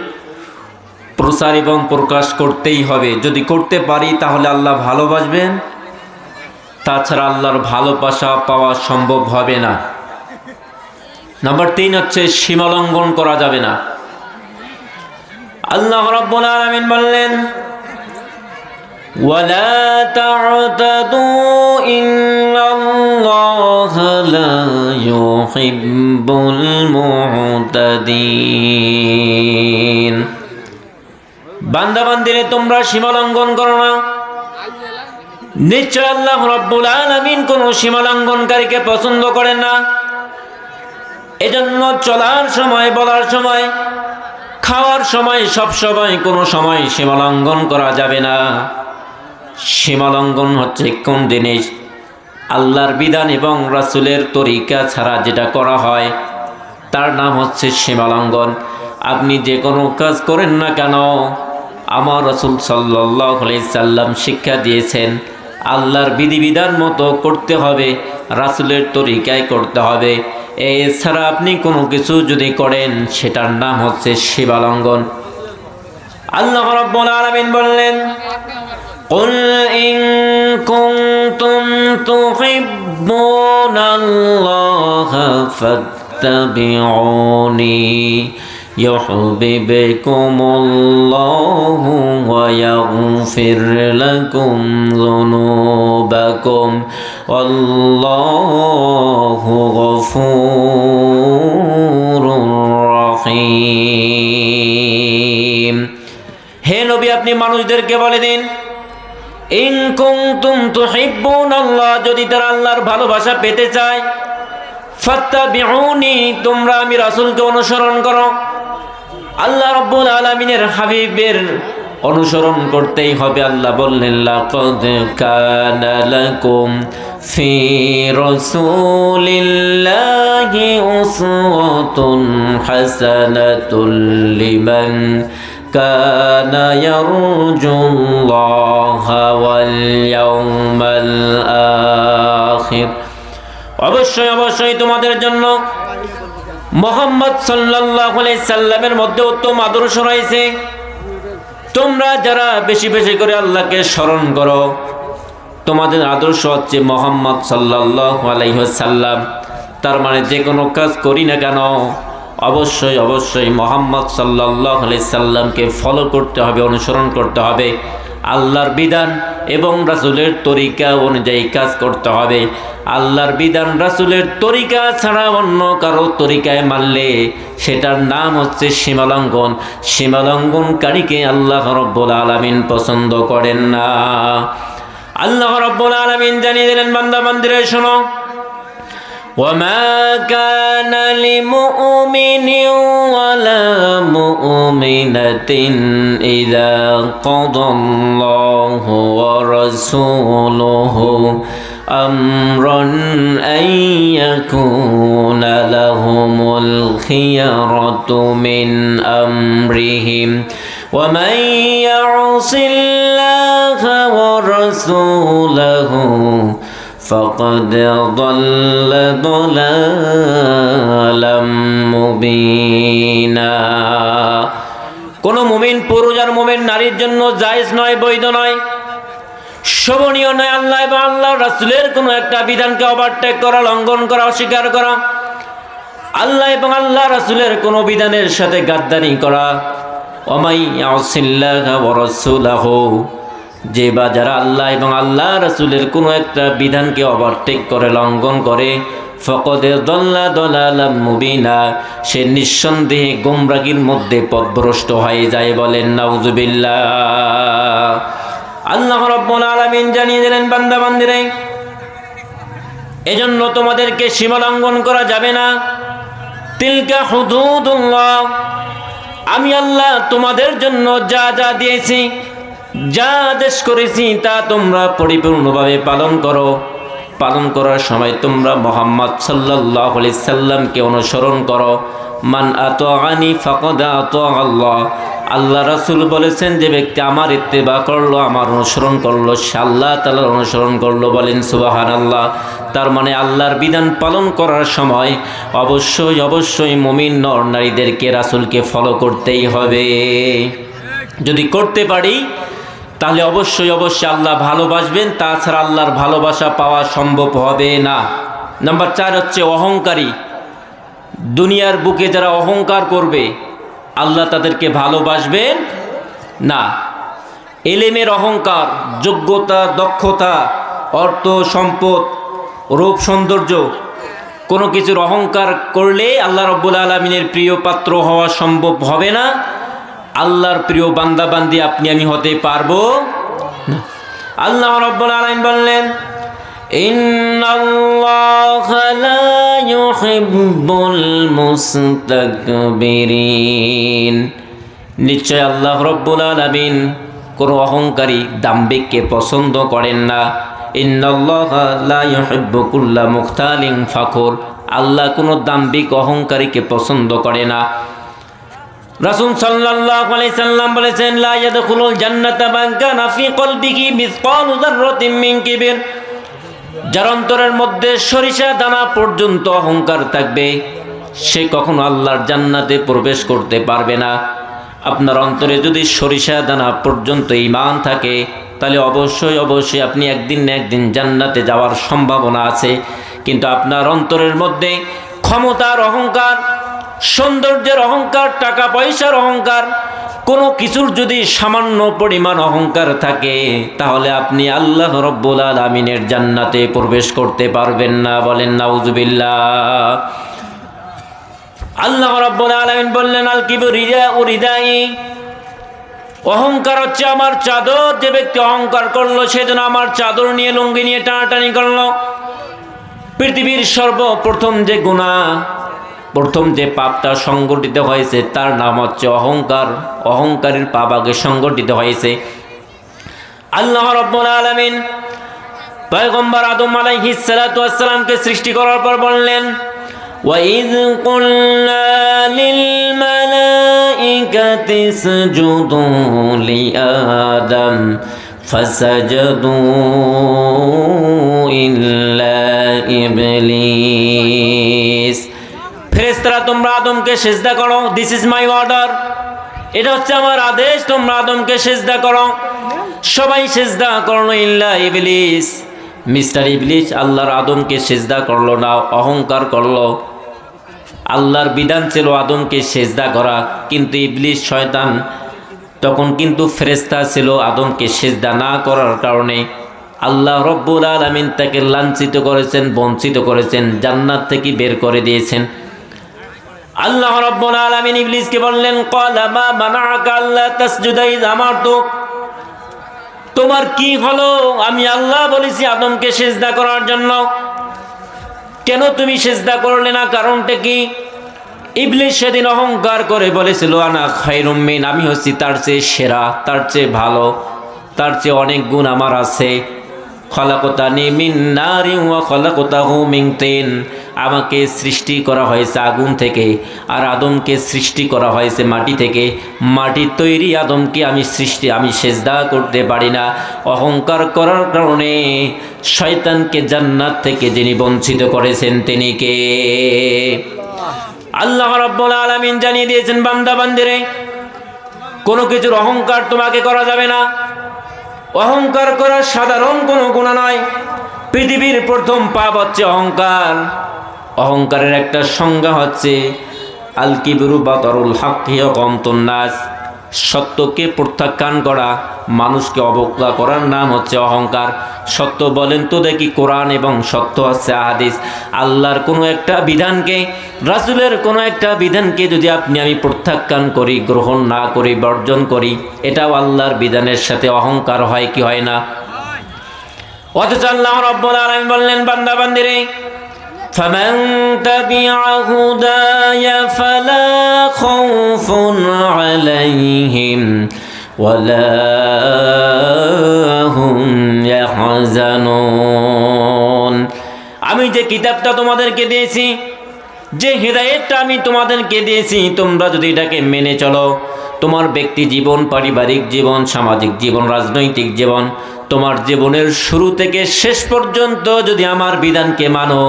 Speaker 1: প্রচার এবং প্রকাশ করতেই হবে। যদি করতে পারি তাহলে আল্লাহ ভালোবাসবেন, তাছাড়া আল্লাহর ভালোবাসা পাওয়া সম্ভব হবে না। নাম্বার 3 হচ্ছে সীমালঙ্ঘন করা যাবে না। আল্লাহ রাব্বুল আলামিন বললেন, ওয়ালা তা'তাদু ইন্নাল্লাহা লা ইউহিব্বুল মু'তাদিন। বান্দাবান্দিরে তোমরা সীমালঙ্ঘন করো না, নিশ্চয় আল্লাহ রাব্বুল আলামিন কোনো সীমালঙ্ঘনকারীকে পছন্দ করেন না। এজন্য চলার সময়, বলার সময়, খাওয়ার সময়, সব সময় কোনো সময় সীমালঙ্ঘন করা যাবে না। সীমালঙ্ঘন হচ্ছে কোন জিনিস? আল্লাহর বিধান এবং রাসূলের তরিকা ছাড়া যেটা করা হয় তার নাম হচ্ছে সীমালঙ্ঘন। আপনি যে কোনো কাজ করেন না কেন, আমার রাসূল সাল্লাল্লাহু আলাইহি সাল্লাম শিক্ষা দিয়েছেন আল্লাহর বিধিবিধান মতো করতে হবে, রাসূলের তরিকায় করতে হবে। এছাড়া আপনি কোনো কিছু যদি করেন সেটার নাম হচ্ছে সীমালঙ্ঘন। আল্লাহ রাব্বুল আলামিন বললেন, কুল ইন কুনতুম তুহিব্বুনাল্লাহা ফাত্তাবিউনি ইউহিব্বুকুমুল্লাহু ওয়া ইয়াগফির লাকুম যুনুবাকুম আল্লাহু গফুরুর রহিম। হে নবী, আপনি মানুষদেরকে বলে দিন, ইন কুনতুম তুহিব্বুনাল্লাহ, যদি তারা আল্লাহর ভালোবাসা পেতে চায়, ফাত্তাবিউনি, তোমরা আমি রাসূলকে অনুসরণ করো। আল্লাহ রাব্বুল আলামিনের হাবিবের অনুসরণ করতেই হবে। আল্লাহ বললেন, লাকাদ কানা লাকুম ফি রাসূলিল্লাহি উসওয়াতুন হাসানাতুল লিমান কানা ইয়ারজুল্লাহা ওয়াল ইয়াউমাল আখির। অবশ্যই তোমাদের জন্য মুহাম্মদ সাল্লাল্লাহু আলাইহি সাল্লামের মধ্যে উত্তম আদর্শ রয়েছে। তোমরা যারা বেশি বেশি করে আল্লাহকে স্মরণ করো, তোমাদের আদর্শ হচ্ছে মুহাম্মদ সাল্লাল্লাহু আলাইহি সাল্লাম। তার মানে যে কোনো কাজ করি না কেন অবশ্যই অবশ্যই মুহাম্মদ সাল্লাল্লাহু আলাইহি সাল্লামকে ফলো করতে হবে, অনুসরণ করতে হবে। আল্লাহর বিধান এবং রাসূলের তরিকা অনুযায়ী কাজ করতে হবে। আল্লাহর বিধান রাসূলের তরিকা ছাড়া অন্য কারো তরিকায় মানলে সেটার নাম হচ্ছে সীমালঙ্ঘন। সীমালঙ্ঘনকারীকে আল্লাহ রাব্বুল আলামিন পছন্দ করেন না। আল্লাহ রাব্বুল আলামিন জানিয়ে দিলেন, বান্দা বান্দিরা শোনো, وما كان لمؤمن ولا مؤمنة إذا قضى الله ورسوله أمرا أن يكون لهم الخيرة من أمرهم ومن يعص الله ورسوله فقد ضل ضلالا مبينا। কোন মুমিন পুরুষ আর মুমিন নারীর জন্য জায়েজ নয়, বৈধ নয়, শোভনীয় নয় আল্লাহ এবং আল্লাহর রাসূলের কোনো একটা বিধানকে ওভারটেক করা, লঙ্ঘন করা, অস্বীকার করা, আল্লাহ এবং আল্লাহ রাসূলের কোনো বিধানের সাথে গাদ্দারি করা। ওমাই ইয়াসিল্লাহ ওয়া রাসূলাহু, যে বা যারা আল্লাহ এবং আল্লাহ রাসূলের কোনো একটা বিধানকে ওভারটেক করে, লঙ্ঘন করে, ফাকাদ দাল্লা দালালাম মুবিনা, সে নিঃসন্দেহে গোমরাহির মধ্যে পথভ্রষ্ট হয়ে যায়। বলেন নাউযুবিল্লাহ। আল্লাহ রাব্বুল আলামিন জানিয়ে দিলেন, বান্দা বান্দিরা, এজন্য তোমাদেরকে সীমা লঙ্ঘন করা যাবে না। তিলকা হুদুদুল্লাহ, আমি আল্লাহ তোমাদের জন্য যা যা দিয়েছি, যা আদেশ করেছি তা তোমরা পরিপূর্ণভাবে পালন করো। পালন করার সময় তোমরা মুহাম্মদ সাল্লাল্লাহু আলাইহি সাল্লামকে অনুসরণ করো। মান আতাআনি ফাকাদ আতা আল্লাহ, আল্লাহ রাসূল বলেছেন, যে ব্যক্তি আমার ইত্তেবা করলো, আমার অনুসরণ করলো, সে আল্লাহ তাআলার অনুসরণ করলো। বলেন সুবহানাল্লাহ। তার মানে আল্লাহর বিধান পালন করার সময় অবশ্যই অবশ্যই মুমিন নর নারীদেরকে রাসূলকে ফলো করতেই হবে। যদি করতে পারি তাহলে অবশ্যই অবশ্যই আল্লাহ ভালোবাসবেন, তাছাড়া আল্লাহর ভালোবাসা পাওয়া সম্ভব হবে না। নাম্বার 4 হচ্ছে অহংকারী। দুনিয়ার বুকে যারা অহংকার করবে আল্লাহ তাদেরকে ভালোবাসবেন না। এলেমের অহংকার, যোগ্যতা, দক্ষতা, অর্থ সম্পদ, রূপ সৌন্দর্য, কোনো কিছুর অহংকার করলে আল্লাহ রাব্বুল আলামিনের প্রিয় পাত্র হওয়া সম্ভব হবে না। আল্লাহর প্রিয় বান্দা বান্দি আপনি আমি হতে পারবো না। আল্লাহ রাব্বুল আলামিন বললেন, ইন্নাল্লাহা লা ইউহিব্বুল মুস্তাকবিরিন, নিশ্চয় আল্লাহ রাব্বুল আলামিন কোনো অহংকারী দাম্ভিককে পছন্দ করেন না। ইন্নাল্লাহা লা ইউহিব্বু কুল্লা মুখতালিন ফাখুর, আল্লাহ কোনো দাম্ভিক অহংকারীকে পছন্দ করে না। রাসূল সাল্লাল্লাহু আলাইহি সাল্লাম বলেছেন, লা ইয়াদখুলুল জান্নাতা মান কানা ফি কলবিহি মিসকালু যাররাতিন মিন কিবর, যার অন্তরের মধ্যে সরিষা দানা পর্যন্ত অহংকার থাকবে সে কখনো আল্লাহর জান্নাতে প্রবেশ করতে পারবে না। আপনার অন্তরে যদি সরিষা দানা পর্যন্ত ঈমান থাকে তাহলে অবশ্যই অবশ্যই আপনি একদিন না একদিন জান্নাতে যাওয়ার সম্ভাবনা আছে। কিন্তু আপনার অন্তরের মধ্যে ক্ষমতার অহংকার, সৌন্দর্যের অহংকার, টাকা পয়সার অহংকার, কোনো কিছুর যদি সামান্য পরিমাণ অহংকার থাকে তাহলে আপনি আল্লাহ রাব্বুল আলামিনের জান্নাতে প্রবেশ করতে পারবেন না। বলেন নাউযুবিল্লাহ। আল্লাহ রাব্বুল আলামিন বললেন, আল কিবরু রিদাউ রিদাই, অহংকার হচ্ছে আমার চাদর। যে ব্যক্তি অহংকার করলো সেজন্য আমার চাদর নিয়ে, লুঙ্গি নিয়ে টানাটানি করলো। পৃথিবীর সর্বপ্রথম যে গুনাহ, প্রথম যে পাপটা সংগঠিত হয়েছে তার নাম হচ্ছে অহংকার। অহংকারের পাপ আগে সংগঠিত হয়েছে। আল্লাহ রাব্বুল আলামিন পয়গম্বর আদম আলাইহিস সালাতু ওয়াস সালামকে সৃষ্টি করার পর বললেন, وَإِذْ قُلْنَا لِلْمَلَائِكَةِ اسْجُدُوا لِآدَمَ فَسَجَدُوا إِلَّا إِبْلِيسَ, ফেরেশতারা তোমরা আদমকে সিজদা করো, দিস ইজ মাই অর্ডার, এটা হচ্ছে আমার আদেশ, তোমরা আদমকে সিজদা করো। সবাই সিজদা করলো ইল্লা ইবলিস, মিস্টার ইবলিস আল্লাহর আদমকে সিজদা করলো না, অহংকার করলো। আল্লাহর বিধান ছিল আদমকে সেজদা করা, কিন্তু ইবলিস শয়তান তখন কিন্তু ফেরেশতা ছিল, আদমকে সেজদা না করার কারণে আল্লাহ রব্বুল আলামিন তাকে লাঞ্ছিত করেছেন, বঞ্চিত করেছেন, জান্নাত থেকে বের করে দিয়েছেন। আল্লাহ রব্বুল আলামিন ইবলিসকে বললেন, ক্বালা মা মানাআকা আল্লা তাসজুদা ইয আমারতুক, তোমার কি হলো? আমি আল্লাহ বলেছি আদমকে সেজদা করার জন্য, কেন তুমি সেজদা করলে না? কারণটা কি? ইবলিস সেদিন অহংকার করে বলেছিল, আনা খায়রুম মিন, আমি হচ্ছি তার চেয়ে সেরা, তার চেয়ে ভালো, তার চেয়ে অনেক গুণ আমার আছে। খলাকতানি মিন নারিন ওয়া খলাকতাহু মিন তিন, আমাকে সৃষ্টি করা হয়েছে আগুন থেকে, আর আদমকে সৃষ্টি করা হয়েছে মাটি থেকে। মাটির তৈরি আদমকে আমি সেজদা করতে পারি না। অহংকার করার কারণে শয়তানকে জান্নাত থেকে যিনি বঞ্চিত করেছেন তিনি কে? আল্লাহ রাব্বুল আলামিন জানিয়ে দিয়েছেন, বান্দা বান্দিরে, কোনো কিছুর অহংকার তোমাকে করা যাবে না। অহংকার করা সাধারণ কোনো গুনাহ নয়। পৃথিবীর প্রথম পাপ হচ্ছে অহংকার। অহংকারের একটা সংজ্ঞা হচ্ছে আল কিবরু বাতারুল হাক্কি ওয়া গামতুন নাস, সত্যকে প্রত্যাখ্যান করা, মানুষকে অবজ্ঞা করার নাম হচ্ছে অহংকার। সত্য বলেন তো দেখি, কোরআন এবং সত্য হচ্ছে হাদিস। আল্লাহর কোনো একটা বিধানকে, রাসূলের কোনো একটা বিধানকে যদি আমি প্রত্যাখ্যান করি, গ্রহণ না করি, বর্জন করি, এটাও আল্লাহর বিধানের সাথে অহংকার হয় কি হয় না? অথচ আল্লাহ রাব্বুল আলামিন বললেন, বান্দা বান্দিরে, فمن تبع هداي فلا خوف عليهم ولا هم يحزنون। আমি যে কিতাবটা তোমাদেরকে দিয়েছি, যে হিদায়াতটা আমি তোমাদেরকে দিয়েছি, তোমরা যদি এটাকে মেনে চলো, তোমার ব্যক্তি জীবন, পারিবারিক জীবন, সামাজিক জীবন, রাজনৈতিক জীবন, তোমার জীবনের শুরু থেকে শেষ পর্যন্ত যদি আমার বিধানকে মানো,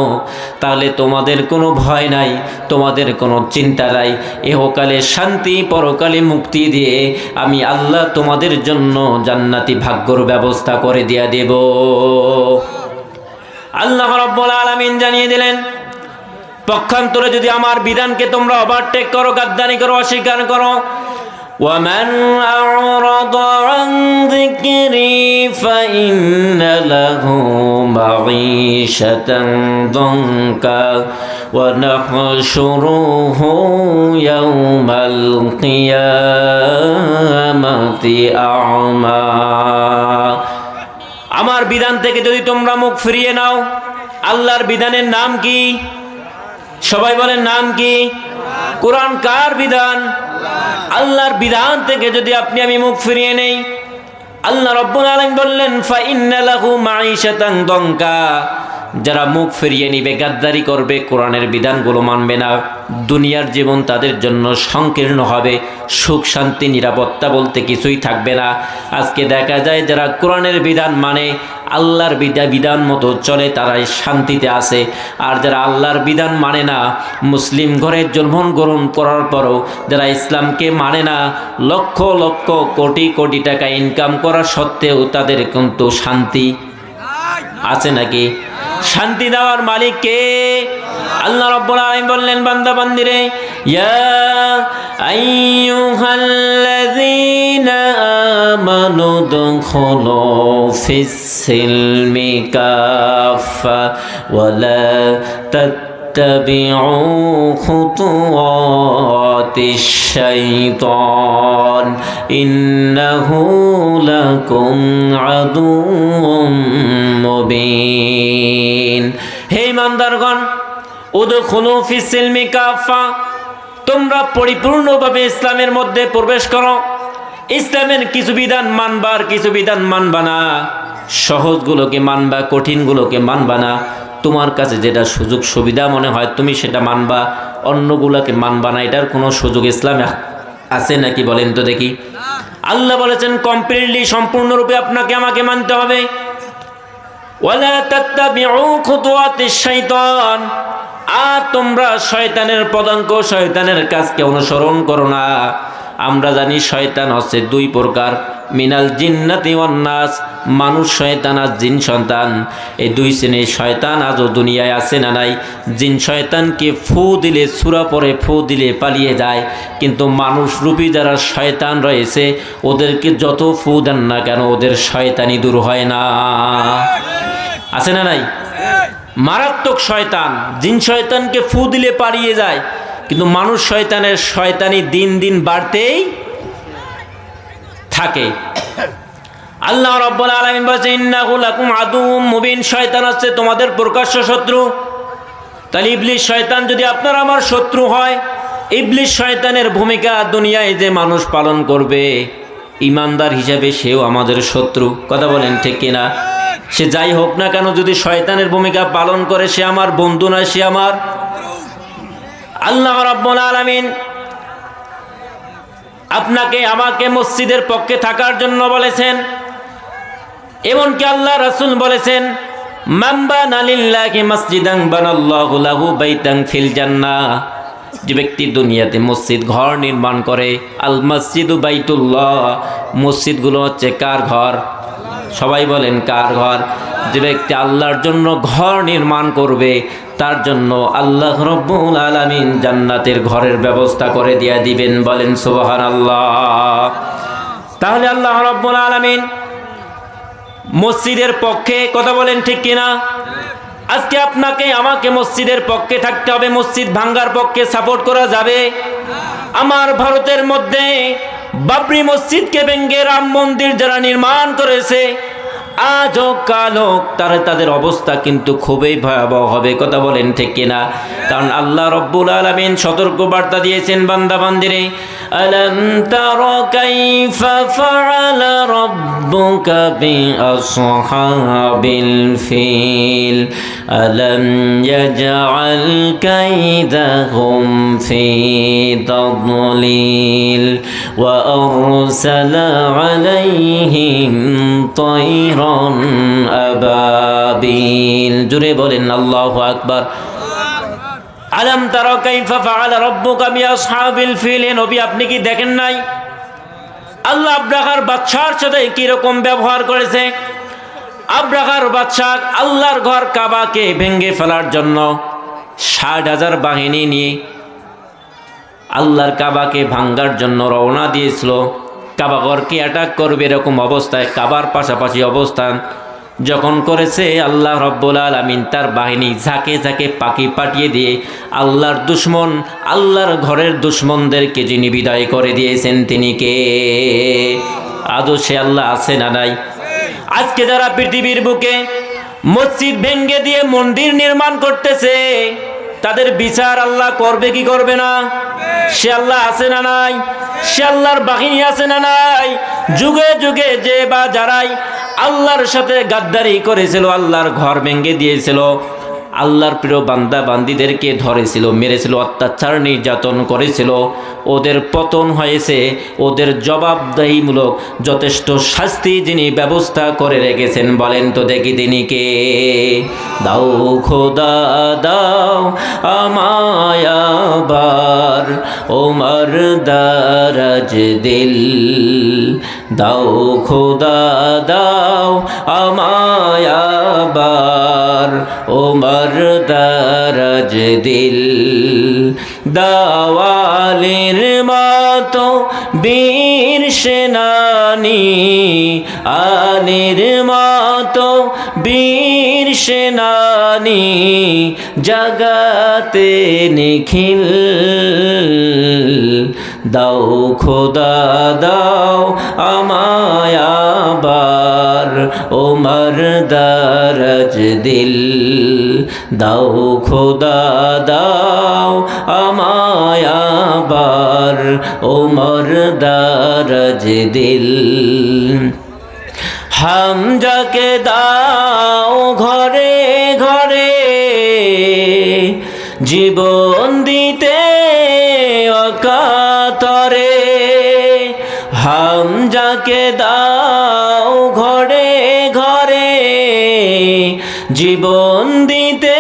Speaker 1: তাহলে তোমাদের কোনো ভয় নাই, তোমাদের কোনো চিন্তা নাই। ইহকালে শান্তি, পরকালে মুক্তি দিয়ে আমি আল্লাহ তোমাদের জন্য জান্নাতি ভাগ্যর ব্যবস্থা করে দিয়া দেব। আল্লাহ রাব্বুল আলামিন জানিয়ে দিলেন, পক্ষান্তরে যদি আমার বিধানকে তোমরা ওভারটেক করো, গাদ্দারি করো, অস্বীকার করো, ومن أعرض عن ذكري فإن له معيشة ضنكا ونحشره يوم القيامة أعمى। আমার বিধান থেকে যদি তোমরা মুখ ফিরিয়ে নাও, আল্লাহর বিধানের নাম কি? সবাই বলেন, নাম কি? কোরআন কার বিধান? আল্লাহর বিধান থেকে যদি আমি মুখ ফিরিয়ে নেই, আল্লাহ রাব্বুল আলামিন বললেন, ফাইন্না লাহু মাঈশাতান দঙ্কা, যারা মুখ ফিরিয়ে নিবে, গাদ্দারি করবে, কোরআনের বিধানগুলো মানবে না, দুনিয়ার জীবন তাদের জন্য সংকীর্ণ হবে, সুখ শান্তি নিরাপত্তা বলতে কিছুই থাকবে না। আজকে দেখা যায় যারা কোরআনের বিধান মানে, আল্লাহর বিধান মতো চলে, তারাই শান্তিতে আছে। আর যারা আল্লাহর বিধান মানে না, মুসলিম ঘরে জন্মগ্রহণ করার পরও যারা ইসলামকে মানে না, লক্ষ লক্ষ কোটি কোটি টাকা ইনকাম করা সত্ত্বেও তাদের কিন্তু শান্তি আছে নাকি? শান্তি দেওয়ার মালিক কে? আল্লাহ রাব্বুল আলামিন বললেন, বান্দা বান্দিরে, ইয়া আইয়ুহাল্লাযীনা আমানু দুখুলু ফিস-সিলমি কাফা ওয়া লা তাত্তাবিউ খুতুওয়াতিশ শাইতান ইন্নাহু লাকুম আদুউম মুবিন। হে ইমানদারগণ, উদখুলু ফিস-সিলমি কাফা, তোমরা পরিপূর্ণভাবে ইসলামের মধ্যে প্রবেশ করো। ইসলামের কিছু বিধান মানবা, আর কিছু বিধান মানবা না। সহজগুলোকে মানবা, কঠিনগুলোকে মানবা না। তোমার কাছে যেটা সুযোগ সুবিধা মনে হয় তুমি সেটা মানবা, অন্যগুলোকে মানবা না। এটার কোনো সুযোগ ইসলামে আছে নাকি বলেন তো দেখি? আল্লাহ বলেছেন কমপ্লিটলি, সম্পূর্ণরূপে আপনাকে আমাকে মানতে হবে। ওয়ালা তাত্তাবিউ খুতুওয়াতিশ শাইতান, আর তোমরা শয়তানের পদাঙ্ক, শয়তানের কাজকে অনুসরণ করো না। আমরা জানি শয়তান হচ্ছে দুই প্রকার, মিনাল জিন্নাতি ওয়ান নাস, মানুষ শয়তান আর জিন সন্তান, এই দুই শ্রেণীর শয়তান আজও দুনিয়ায় আছে না নাই? জিন শয়তানকে ফু দিলে, সূরা পড়ে ফু দিলে পালিয়ে যায়, কিন্তু মানুষ রূপী যারা শয়তান রয়েছে ওদেরকে যত ফু দেন না কেন ওদের শয়তানি দূর হয় না। আছে না নাই? মারাত্মক শয়তান, জিন শয়তানকে ফু দিলে পালিয়ে যায়, কিন্তু মানুষ শয়তানের শয়তানি দিন দিন বাড়তেই থাকে। আল্লাহ রাব্বুল আলামিন বলেছেন ইন্নাহু লাকুম আদুউম মুবিন, শয়তান হচ্ছে তোমাদের প্রকাশ্য শত্রু। তাহলে ইবলিস শয়তান যদি আপনার আমার শত্রু হয়, ইবলিস শয়তানের ভূমিকা দুনিয়ায় যে মানুষ পালন করবে ইমানদার হিসাবে সেও আমাদের শত্রু। কথা বলেন ঠিক কিনা? সে যাই হোক না কেন, যদি শয়তানের ভূমিকা পালন করে সে আমার বন্ধু নয়, সে আমার। আল্লাহ রাব্বুল আলামিন আপনাকে আমাকে মসজিদের পক্ষে থাকার জন্য বলেছেন, এমনকি আল্লাহ রাসূল বলেছেন মান বানা লিল্লাহি মাসজিদান বানাল্লাহু লাহু বাইতান ফিল জান্নাহ, যে ব্যক্তি দুনিয়াতে মসজিদ ঘর নির্মাণ করে, আল মসজিদু বাইতুল্লাহ, মসজিদগুলো হচ্ছে কার ঘর? সবাই বলেন কার ঘর? যে ব্যক্তি আল্লাহর জন্য ঘর নির্মাণ করবে তার জন্য আল্লাহ রাব্বুল আলামিন জান্নাতের ঘরের ব্যবস্থা করে দিয়ে দিবেন। বলেন সুবহানাল্লাহ। তাহলে আল্লাহ রাব্বুল আলামিন মসজিদের পক্ষে, কথা বলেন ঠিক কিনা? আজকে আপনাকে আমাকে মসজিদের পক্ষে থাকতে হবে, মসজিদ ভাঙ্গার পক্ষে সাপোর্ট করা যাবে? আমার ভারতের মধ্যে বাবরি মসজিদকে ভেঙে রাম মন্দির যারা নির্মাণ করেছে আজ হোক কাল হোক তাদের অবস্থা কিন্তু খুবই ভয়াবহ হবে। কথা বলেন ঠিক কিনা? কারণ আল্লাহ রব্বুল আলামিন সতর্ক বার্তা দিয়েছেন বান্দা বান্দিরে, আলাম তারা কাইফা ফাআলা রাব্বুকা বিআসহাবিল ফিল আলাম ইয়াজআল কাইদাহুম ফি তাদলিল ওয়া আরসালা আলাইহিম তায়রান আবাবিল। জুড়ে বলেন আল্লাহু আকবার। আলাম তারা কাইফা ফাআলা রাব্বুকা বিআসহাবিল ফিল, নবী আপনি কি দেখেন নাই আল্লাহ আব্রাহার বাদশার সাথে কি রকম ব্যবহার করেছে? আব্রাহার বাদশা আল্লাহর ঘর কাবাকে ভেঙে ফেলার জন্য ৬০,০০০ বাহিনী নিয়ে আল্লাহর কাবাকে ভাঙ্গার জন্য রওনা দিয়েছিল। কাবা ঘরকে অ্যাটাক করবে এরকম অবস্থায় কাবার পাশাপাশি অবস্থান যখন করেছে, আল্লাহ রব্বুল আলামিন তার বাহিনী ঝাঁকে ঝাঁকে পাখি পাঠিয়ে দিয়ে আল্লাহর দুশ্মন, আল্লাহর ঘরের দুশ্মনদেরকে যিনি বিদায় করে দিয়েছেন তিনি কে? আদৌ সে আল্লাহ আছে না নাই? আজকে যারা পৃথিবীর বুকে মসজিদ ভেঙ্গে দিয়ে মন্দির নির্মাণ করতেছে তাদের বিচার আল্লাহ করবে কি করবে না? সে আল্লাহ আছে না নাই? সে আল্লাহর বাহিনী আছে না নাই? যুগে যুগে যে বা যারাই আল্লাহর সাথে গাদ্দারি করেছিল, আল্লাহর ঘর ভেঙে দিয়েছিল, আল্লাহর প্রিয় বান্দা বান্দিদেরকে ধরেছিল, মেরেছিল, অত্যাচার নির্যাতন করেছিল, ওদের পতন হয়েছে। ওদের জবাবদাহিমূলক যথেষ্ট শাস্তি যিনি ব্যবস্থা করে রেখেছেন বলেন তো দেখি তিনি কে? দাও খোদা দাও আমায় আবার ওমর দারাজ দিল, দাও খোদা দাও আমায় আবার ওমর দারাজ দিল, দাওয়ালের মতো বীর সেনানি, আলের মতো বীর সেনানি, জাগাতে নিখিল, দাও খোদা দাও আমায় আবার ওমর দারাজ দিল, দাও খোদা দাও আমায় আবার ওমর দারাজ দিল। হামজাকে দাও ঘরে ঘরে জীবন দিতে অকাতরে, হামজাকে দাও ঘরে ঘরে জীবন দিতে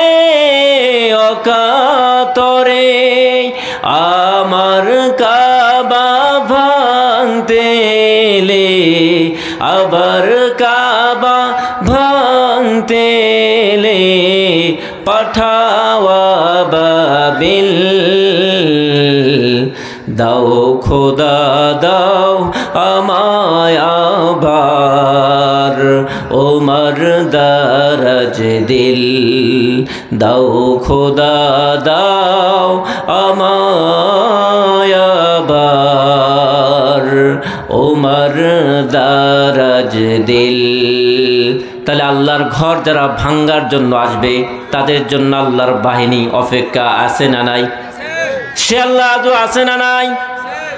Speaker 1: অকাতরে, আমার কাবা ভাঙতে এলে আবার কাবা ভাঙতে এলে পাঠাওয়া বাবিল। দাও খোদা দাও আমায় আবার ওমর দারাজ দিল। দাও খোদা দাও আমায় আবার ওমর দারাজ দিল। তাহলে আল্লাহর ঘর যারা ভাঙ্গার জন্য আসবে তাদের জন্য আল্লাহর বাহিনী অপেক্ষা আছে না নাই? সে আল্লাহ আজও আছে না নাই?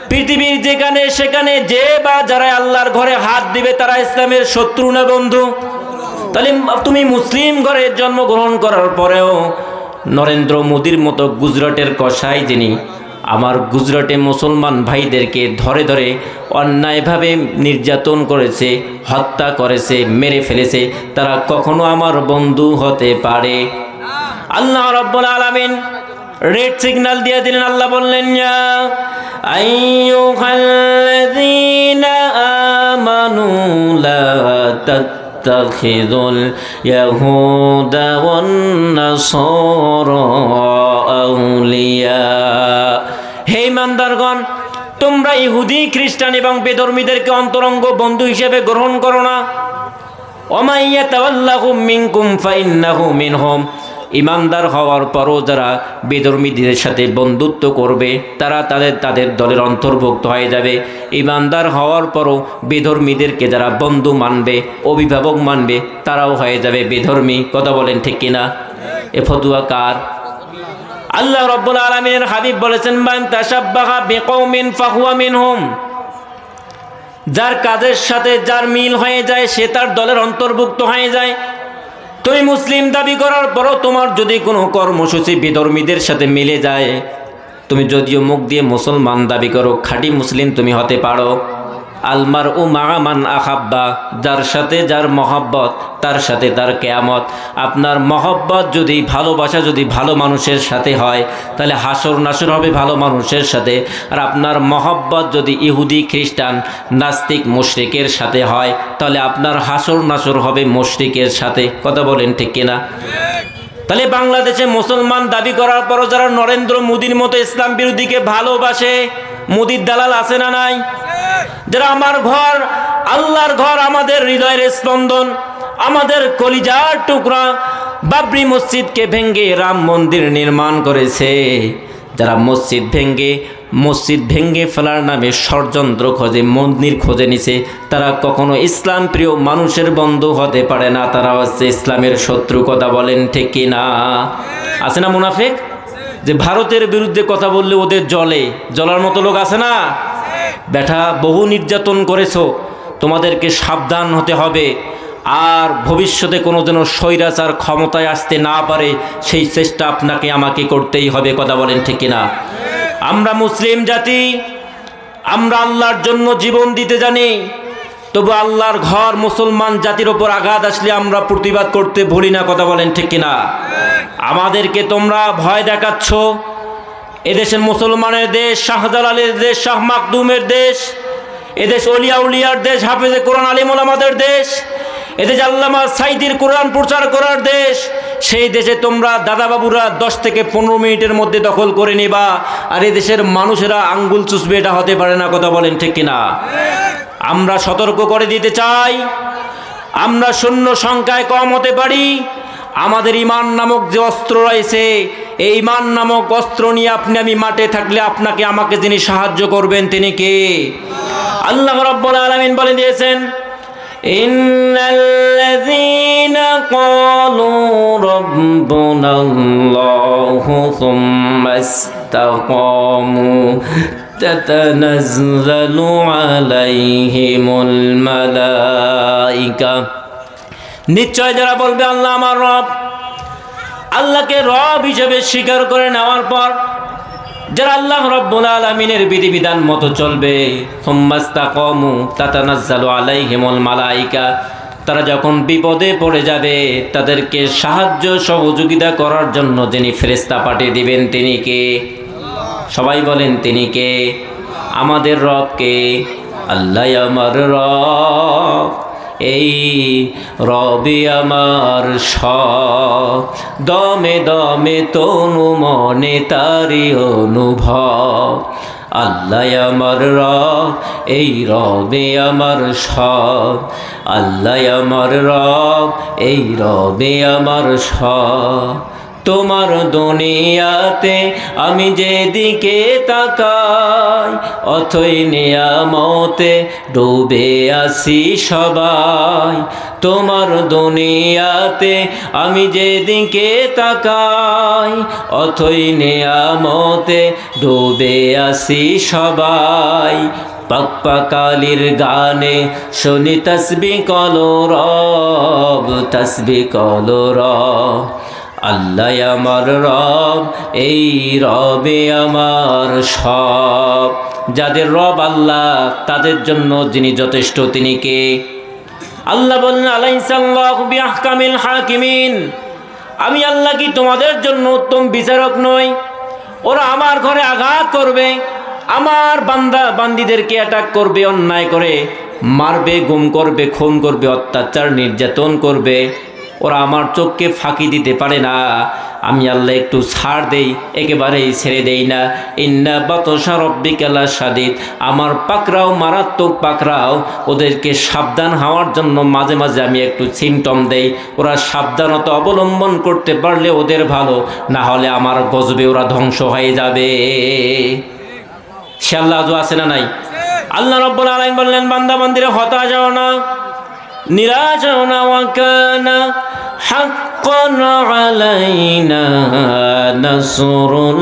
Speaker 1: পৃথিবীর যেখানে সেখানে যে বা যারা আল্লাহর ঘরে হাত দিবে তারা ইসলামের শত্রু না বন্ধু? তাহলে তুমি মুসলিম ঘরে জন্মগ্রহণ করার পরেও নরেন্দ্র মোদীর মতো গুজরাটের কসাই যিনি আমার গুজরাটে মুসলমান ভাইদেরকে ধরে ধরে অন্যায়ভাবে নির্যাতন করেছে, হত্যা করেছে, মেরে ফেলেছে, তারা কখনো আমার বন্ধু হতে পারে? আল্লাহ রাব্বুল আলামিন রেড সিগন্যাল দিয়ে দিলেন। আল্লাহ বললেন, ইয়া আইয়ুহাল্লাযীনা আমানু লা তাত্তাখিযুল ইয়াহুদা ওয়ান নাসারা আউলিয়া। হে ঈমানদারগণ, তোমরা ইহুদি, খ্রিস্টান এবং বেধর্মীদেরকে অন্তরঙ্গ বন্ধু হিসেবে গ্রহণ করো না। ওয়া মান ইয়াতাওয়াল্লাহুম মিনকুম ফাইন্নাহু মিনহুম। ইমানদার হওয়ার পরও যারা বেধর্মীদের সাথে বন্ধুত্ব করবে তারা তাদের দলের অন্তর্ভুক্ত হয়ে যাবে। ইমানদার হওয়ার পরও বেধর্মীদেরকে যারা বন্ধু মানবে, অভিভাবক মানবে, তারাও হয়ে যাবে বেধর্মী। কথা বলেন ঠিক কিনা? এ ফতোয়া কার? আল্লাহ রাব্বুল আলামিনের হাবিব বলেছেন, মান তাশাব্বাহা বিকওমিন ফাহুয়া মিনহুম। যার কাজের সাথে যার মিল হয়ে যায় সে তার দলের অন্তর্ভুক্ত হয়ে যায়। তুমি মুসলিম দাবি করার পরও তোমার যদি কোনো কর্মসূচি বিধর্মীদের সাথে মিলে যায়, তুমি যদিও মুখ দিয়ে মুসলমান দাবি করো, খাঁটি মুসলিম তুমি হতে পারো। আলমার ও মাগামান আহাব্বা, যার সাথে যার মহব্বত তার সাথে তার কেয়ামত। আপনার মহব্বত যদি, ভালোবাসা যদি ভালো মানুষের সাথে হয় তাহলে হাসর নাসর হবে ভালো মানুষের সাথে। আর আপনার মহব্বত যদি ইহুদি, খ্রিস্টান, নাস্তিক, মুশরিকের সাথে হয় তাহলে আপনার হাসর নাসর হবে মুশরিকের সাথে। কথা বলেন ঠিক কিনা? তাহলে বাংলাদেশে মুসলমান দাবি করার পরও যারা নরেন্দ্র মোদীর মতো ইসলাম বিরোধীকে ভালোবাসে, মোদীর দালাল আছে না নাই? যারা আমার ঘর, আল্লাহর ঘর, আমাদের হৃদয়ের স্পন্দন, আমাদের কলিজার টুকরা বাবরি মসজিদকে ভেঙ্গে রাম মন্দির নির্মাণ করেছে, যারা মসজিদ ভেঙ্গে ফেলার নামে ষড়যন্ত্র খোঁজে, মন্দির খোঁজে নিছে, তারা কখনো ইসলাম প্রিয় মানুষের বন্ধু হতে পারে না, তারা হচ্ছে ইসলামের শত্রু। কথা বলেন ঠিক কিনা? আছে না মুনাফিক যে ভারতের বিরুদ্ধে কথা বললে ওদের জ্বলার মতো লোক আছে না? বেটা, বহু নির্যাতন করেছো, তোমাদেরকে সাবধান হতে হবে। আর ভবিষ্যতে কোনো যেন স্বৈরাচার ক্ষমতায় আসতে না পারে সেই চেষ্টা আপনাকে আমাকে করতেই হবে। কথা বলেন ঠিক কিনা? আমরা মুসলিম জাতি, আমরা আল্লাহর জন্য জীবন দিতে জানি, তবু আল্লাহর ঘর মুসলমান জাতির ওপর আঘাত আসলে আমরা প্রতিবাদ করতে ভুলি না। কথা বলেন ঠিক কিনা? আমাদেরকে তোমরা ভয় দেখাচ্ছ। এদেশের মুসলমানের দেশ, শাহজালালের দেশ, শাহ মাকদুমের দেশ, এদেশ অলিয়া উলিয়ার দেশ, হাফেজে কোরআন আলিম ওলামাদের দেশ, এদেশ আল্লামা সাইদির কোরআন প্রচার করার দেশ। সেই দেশে তোমরা দাদাবাবুরা 10 থেকে 15 মিনিটের মধ্যে দখল করে নেবা, আর এদেশের মানুষেরা আঙ্গুল চুষবে, এটা হতে পারে না। কথা বলেন ঠিক কিনা? আমরা সতর্ক করে দিতে চাই, আমরা শূন্য সংখ্যায় কম হতে পারি, আমাদের ঈমান নামক যে অস্ত্র রয়েছে, এই ঈমান নামক অস্ত্র নিয়ে আপনি আমি মাঠে থাকলে আপনাকে আমাকে যিনি সাহায্য করবেন তিনি কে? আল্লাহ রাব্বুল আলামিন বলে দিয়েছেন, ইন্নাল্লাযীনা ক্বালু রাব্বুনাল্লাহু সুম্মা ইসতাকামু তাতানাজ্জালু আলাইহিমুল মালাইকা। নিশ্চয় যারা বলবে আল্লাহ আমার রব, আল্লাহকে রব হিসেবে স্বীকার করে নেওয়ার পর যারা আল্লাহ রাব্বুল আলামিনের বিধিবিধান মতো চলবে, সুম্মাস্তাকামু তাতানাজ্জালু আলাইহিমুল মালাইকা, তারা যখন বিপদে পড়ে যাবে তাদেরকে সাহায্য সহযোগিতা করার জন্য যিনি ফেরেশতা পাঠিয়ে দিবেন তিনি কে? সবাই বলেন তিনি কে? আমাদের রব কে? আল্লাহ আমার রব, এই রবি আমার সব, দমে দমে তনু মনে তারি অনুভব। আল্লাহ আমার রব, এই রবে আমার সব, আল্লাহ আমার রব, এই রবে আমার সব। তোমার দুনিয়াতে আমি যেদিকে তাকাই, অথই নিয়ামতে ডুবে আসি সবাই। তোমার দুনিয়াতে আমি যেদিকে তাকাই, অথই নিয়ামতে ডুবে আসি সবাই। পাক পাকালির গানে শুনি তসবিহ কলো রব, তসবিহ কলো রব। আল্লাহ আমার রব, এই রবে আমার সব। যাদের রব আল্লাহ, তাদের জন্য যিনি যথেষ্ট তিনি কে? আল্লাহ বললেন আলাইসাল্লাহু বিআহকামিল হাকিমিন, আমি আল্লাহ কি তোমাদের জন্য উত্তম বিচারক নই? ওরা আমার ঘরে আঘাত করবে, আমার বান্দা বান্দীদেরকে অ্যাটাক করবে, অন্যায় করে মারবে, গুম করবে, খুন করবে, অত্যাচার নির্যাতন করবে। ওরা আমার চোখকে ফাঁকি দিতে পারে না। আমি আল্লাহ একটু ছাড় দেই, একেবারেই ছেড়ে দেই না। ইন্না বাতশা রাব্বিকা লাশাদীদ, আমার পাকড়াও মারাত্মক পাকড়াও। ওদেরকে সাবধান হওয়ার জন্য মাঝে মাঝে আমি একটু সিমটম দেই। ওরা সাবধানতা অবলম্বন করতে পারলে ওদের ভালো, না হলে আমার গজবে ওরা ধ্বংস হয়ে যাবে। সে আল্লাহ আজও আছে না নাই? আল্লাহ রাব্বুল আলামিন বললেন, বান্দা বান্দিরা হতাশ হও না, নিরাশ হও না। ওয়া কানা হাক্কান আলাইনা নাসরুল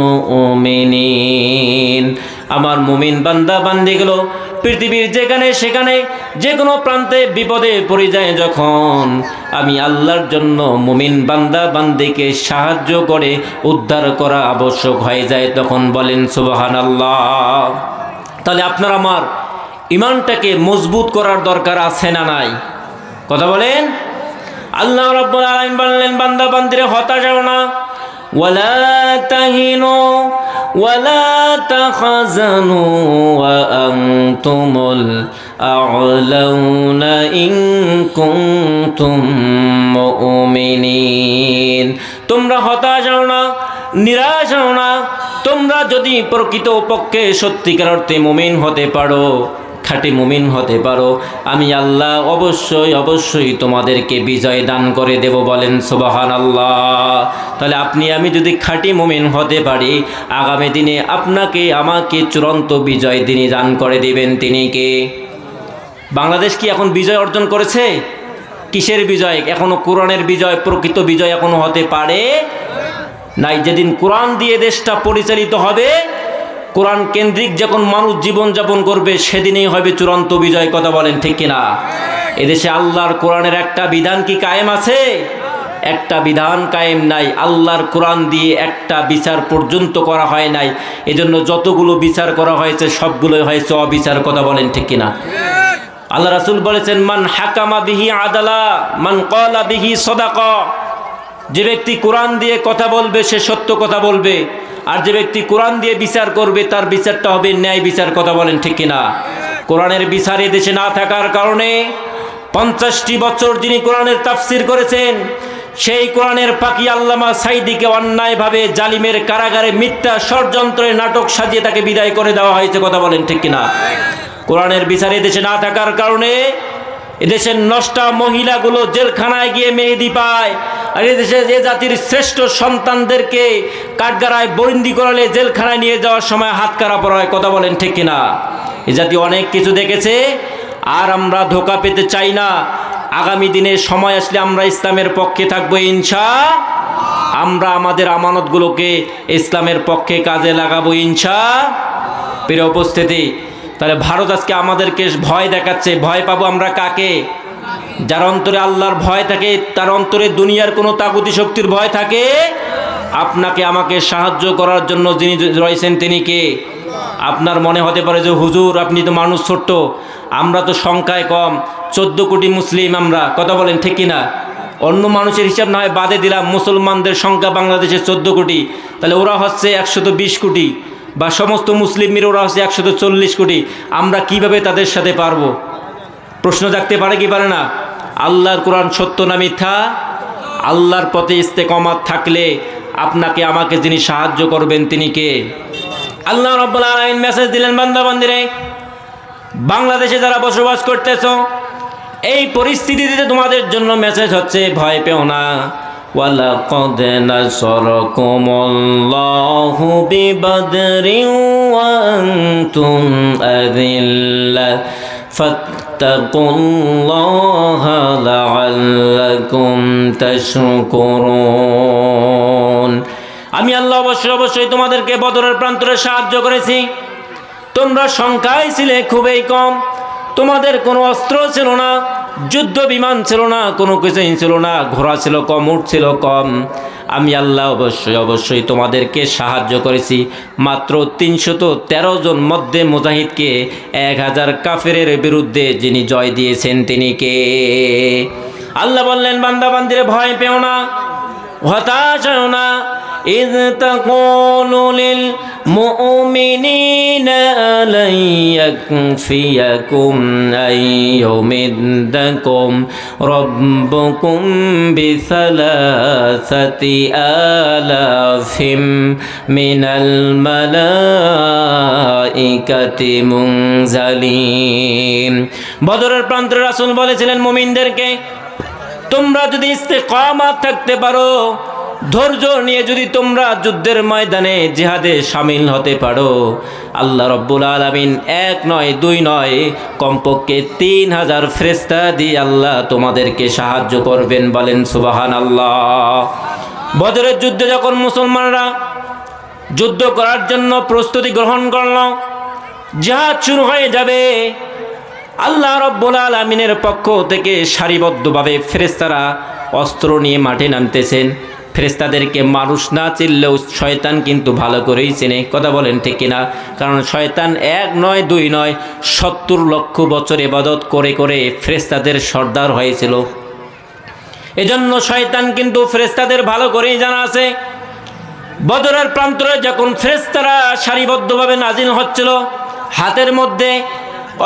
Speaker 1: মুমিনিন, আমার মুমিন বান্দা বান্দিগুলো পৃথিবীর যেখানে সেখানে যে কোনো প্রান্তে বিপদে পড়ে যায়, যখন আমি আল্লাহর জন্য মুমিন বান্দা বান্দিকে সাহায্য করে উদ্ধার করা আবশ্যক হয়ে যায়, তখন বলেন সুবহানাল্লাহ। তাহলে আপনার আমার ইমানটাকে মজবুত করার দরকার আছে না নাই? কথা বলেন। আল্লাহ রাব্বুল আলামিন বললেন, বান্দা বান্দিরা হতাশ হও না। ওয়ালা তাহিনু ওয়ালা তাহজানু ওয়া আনতুমুল আ'লাউনা ইন কুনতুম মুমিনিন, তোমরা হতাশ হও না, নিরাশ হও না। তোমরা যদি প্রকৃত পক্ষে সত্যিকার অর্থে মুমিন হতে পারো, খাঁটি মুমিন হতে পারো, আমি আল্লাহ অবশ্যই অবশ্যই তোমাদেরকে বিজয় দান করে দেব। বলেন সুবহানাল্লাহ। তাহলে আপনি আমি যদি খাঁটি মুমিন হতে পারি, আগামী দিনে আপনাকে আমাকে চূড়ান্ত বিজয় তিনি দান করে দিবেন। তিনি কে? বাংলাদেশ কি এখন বিজয় অর্জন করেছে? কিসের বিজয়? এখনো কোরআনের বিজয়, প্রকৃত বিজয় এখনো হতে পারে নাই। যেদিন কোরআন দিয়ে দেশটা পরিচালিত হবে, কোরআন কেন্দ্রিক যখন মানুষ জীবনযাপন করবে, সেদিনই হবে চূড়ান্ত বিজয়। কথা বলেন ঠিক কিনা? এদেশে আল্লাহর কোরআনের একটা বিধান কি কায়েম আছে? একটা বিধান কায়েম নাই। আল্লাহর কোরআন দিয়ে একটা বিচার পর্যন্ত করা হয় নাই। এজন্য যতগুলো বিচার করা হয়েছে সবগুলোই হয়েছে অবিচার। কথা বলেন ঠিক কিনা? আল্লাহ রাসূল বলেছেন, মান হাকামা বিহি আদালা মান ক্বালা বিহি সাদাকা, যে ব্যক্তি কোরআন দিয়ে কথা বলবে সে সত্য কথা বলবে, আর যে ব্যক্তি কোরআন দিয়ে বিচার করবে তার বিচারটা হবে ন্যায় বিচার। কথা বলেন ঠিক কিনা? কোরআনের বিচার দেশে না থাকার কারণে 50টি বছর যিনি কোরআনের তাফসির করেছেন, সেই কোরআনের পাখি আল্লামা সাইদিকে অন্যায়ভাবে জালিমের কারাগারে মিথ্যা ষড়যন্ত্রের নাটক সাজিয়ে তাকে বিদায় করে দেওয়া হয়েছে। কথা বলেন ঠিক কিনা? কোরআনের বিচার দেশে না থাকার কারণে এদেশের নষ্টা মহিলাগুলো জেলখানায় গিয়ে মেহেদি পায়, আর এদেশে যে জাতির শ্রেষ্ঠ সন্তানদেরকে কাঠগড়ায় বন্দি করালে জেলখানায় নিয়ে যাওয়ার সময় হাত কারা পড়া হয়। কথা বলেন ঠিক কিনা? এ জাতি অনেক কিছু দেখেছে, আর আমরা ধোঁকা পেতে চাই না। আগামী দিনে সময় আসলে আমরা ইসলামের পক্ষে থাকবো ইনশাআল্লাহ। আমরা আমাদের আমানতগুলোকে ইসলামের পক্ষে কাজে লাগাবো ইনশাআল্লাহ। প্রিয় উপস্থিতি, তাহলে ভারত আজকে আমাদেরকে ভয় দেখাচ্ছে। ভয় পাবো আমরা কাকে? যার অন্তরে আল্লাহর ভয় থাকে, তার অন্তরে দুনিয়ার কোনো তাগুতি শক্তির ভয় থাকে। আপনাকে আমাকে সাহায্য করার জন্য যিনি রয়েছেন তিনি কে? আপনার মনে হতে পারে যে হুজুর আপনি তো মানুষ ছোট্ট, আমরা তো সংখ্যায় কম, 14 কোটি মুসলিম আমরা। কথা বলেন ঠিক কিনা? অন্য মানুষের হিসাব না হয় বাদে দিলাম, মুসলমানদের সংখ্যা বাংলাদেশে 14 কোটি, তাহলে ওরা হচ্ছে 120 কোটি। বা সমস্ত মুসলিম ওরা হচ্ছে 140 কোটি, আমরা কিভাবে তাদের সাথে পারবো? প্রশ্ন জাগতে পারে কি পারে না? আল্লাহর কোরআন সত্য না মিথ্যা? আল্লাহর পথে ইস্তেকামাত থাকলে আপনাকে আমাকে যিনি সাহায্য করবেন তিনি কে? আল্লাহ রাব্বুল আলামিন মেসেজ দিলেন, বান্দা বান্দিরে, বাংলাদেশে যারা বসবাস করতেছো, এই পরিস্থিতিতে তোমাদের জন্য মেসেজ হচ্ছে, ভয় পেও না। ওয়ালাকাদ নাসারাকুমুল্লাহু বিবাদরিন ওয়া আনতুম আযিল্লা ফাত্তাকুল্লাহা লাআল্লাকুম তাশকুরুন। আমি আল্লাহ অবশ্যই তোমাদেরকে বদরের প্রান্তরে সাহায্য করেছি। তোমরা সংখ্যায় ছিলে খুবই কম, তোমাদের কোনো অস্ত্র ছিল না, যুদ্ধ বিমান ছিল না, কোনো কিছুই ছিল না, ঘোড়া ছিল কম, উট ছিল কম। আমি আল্লাহ অবশ্যই তোমাদেরকে সাহায্য করেছি। মাত্র 313 জন মধ্যে মুজাহিদকে 1000 কাফেরের বিরুদ্ধে যিনি জয় দিয়েছেন তিনি কে? আল্লাহ বললেন, বান্দা বান্দিরে ভয় পেও না, হতাশ হও না। إذ تقول للمؤمنين ألن يكفيكم أن يمدكم ربكم ب3 آلاف من الملائكة منزلين। বদরের প্রান্তের রাসূল বলেছিলেন মুমিনদেরকে, তোমরা যদি ইস্তেকামাত থাকতে পারো, ধৈর্য নিয়ে যদি তোমরা যুদ্ধের ময়দানে জিহাদে শামিল হতে পারো, আল্লাহ রাব্বুল আলামিন 1 নয় 2 নয় কমপক্ষে 3000 ফেরেশতা দিয়ে আল্লাহ তোমাদেরকে সাহায্য করবেন। বলেন সুবহানাল্লাহ। বদরের যুদ্ধে যখন মুসলমানরা যুদ্ধ করার জন্য প্রস্তুতি গ্রহণ করল, জিহাদ শুরু হয়ে যাবে, আল্লাহ রাব্বুল আলামিনের পক্ষ থেকে সারিবদ্ধভাবে ফেরেশতারা অস্ত্র নিয়ে মাঠে নামতেছেন। ফেরেশতাদেরকে মানুষ না চিনলেও শয়তান কিন্তু ভালো করেই চেনে। কথা বলেন ঠিক কিনা? কারণ শয়তান 1 নয় 2 নয় 70 লক্ষ বছর ইবাদত করে করে ফেরেশতাদের সর্দার হয়েছিল। এজন্য শয়তান কিন্তু ফেরেশতাদের ভালো করেই জানা আছে। বদরের প্রান্তরে যখন ফেরেশতারা সারিবদ্ধভাবে নাজিল হচ্ছিল, হাতের মধ্যে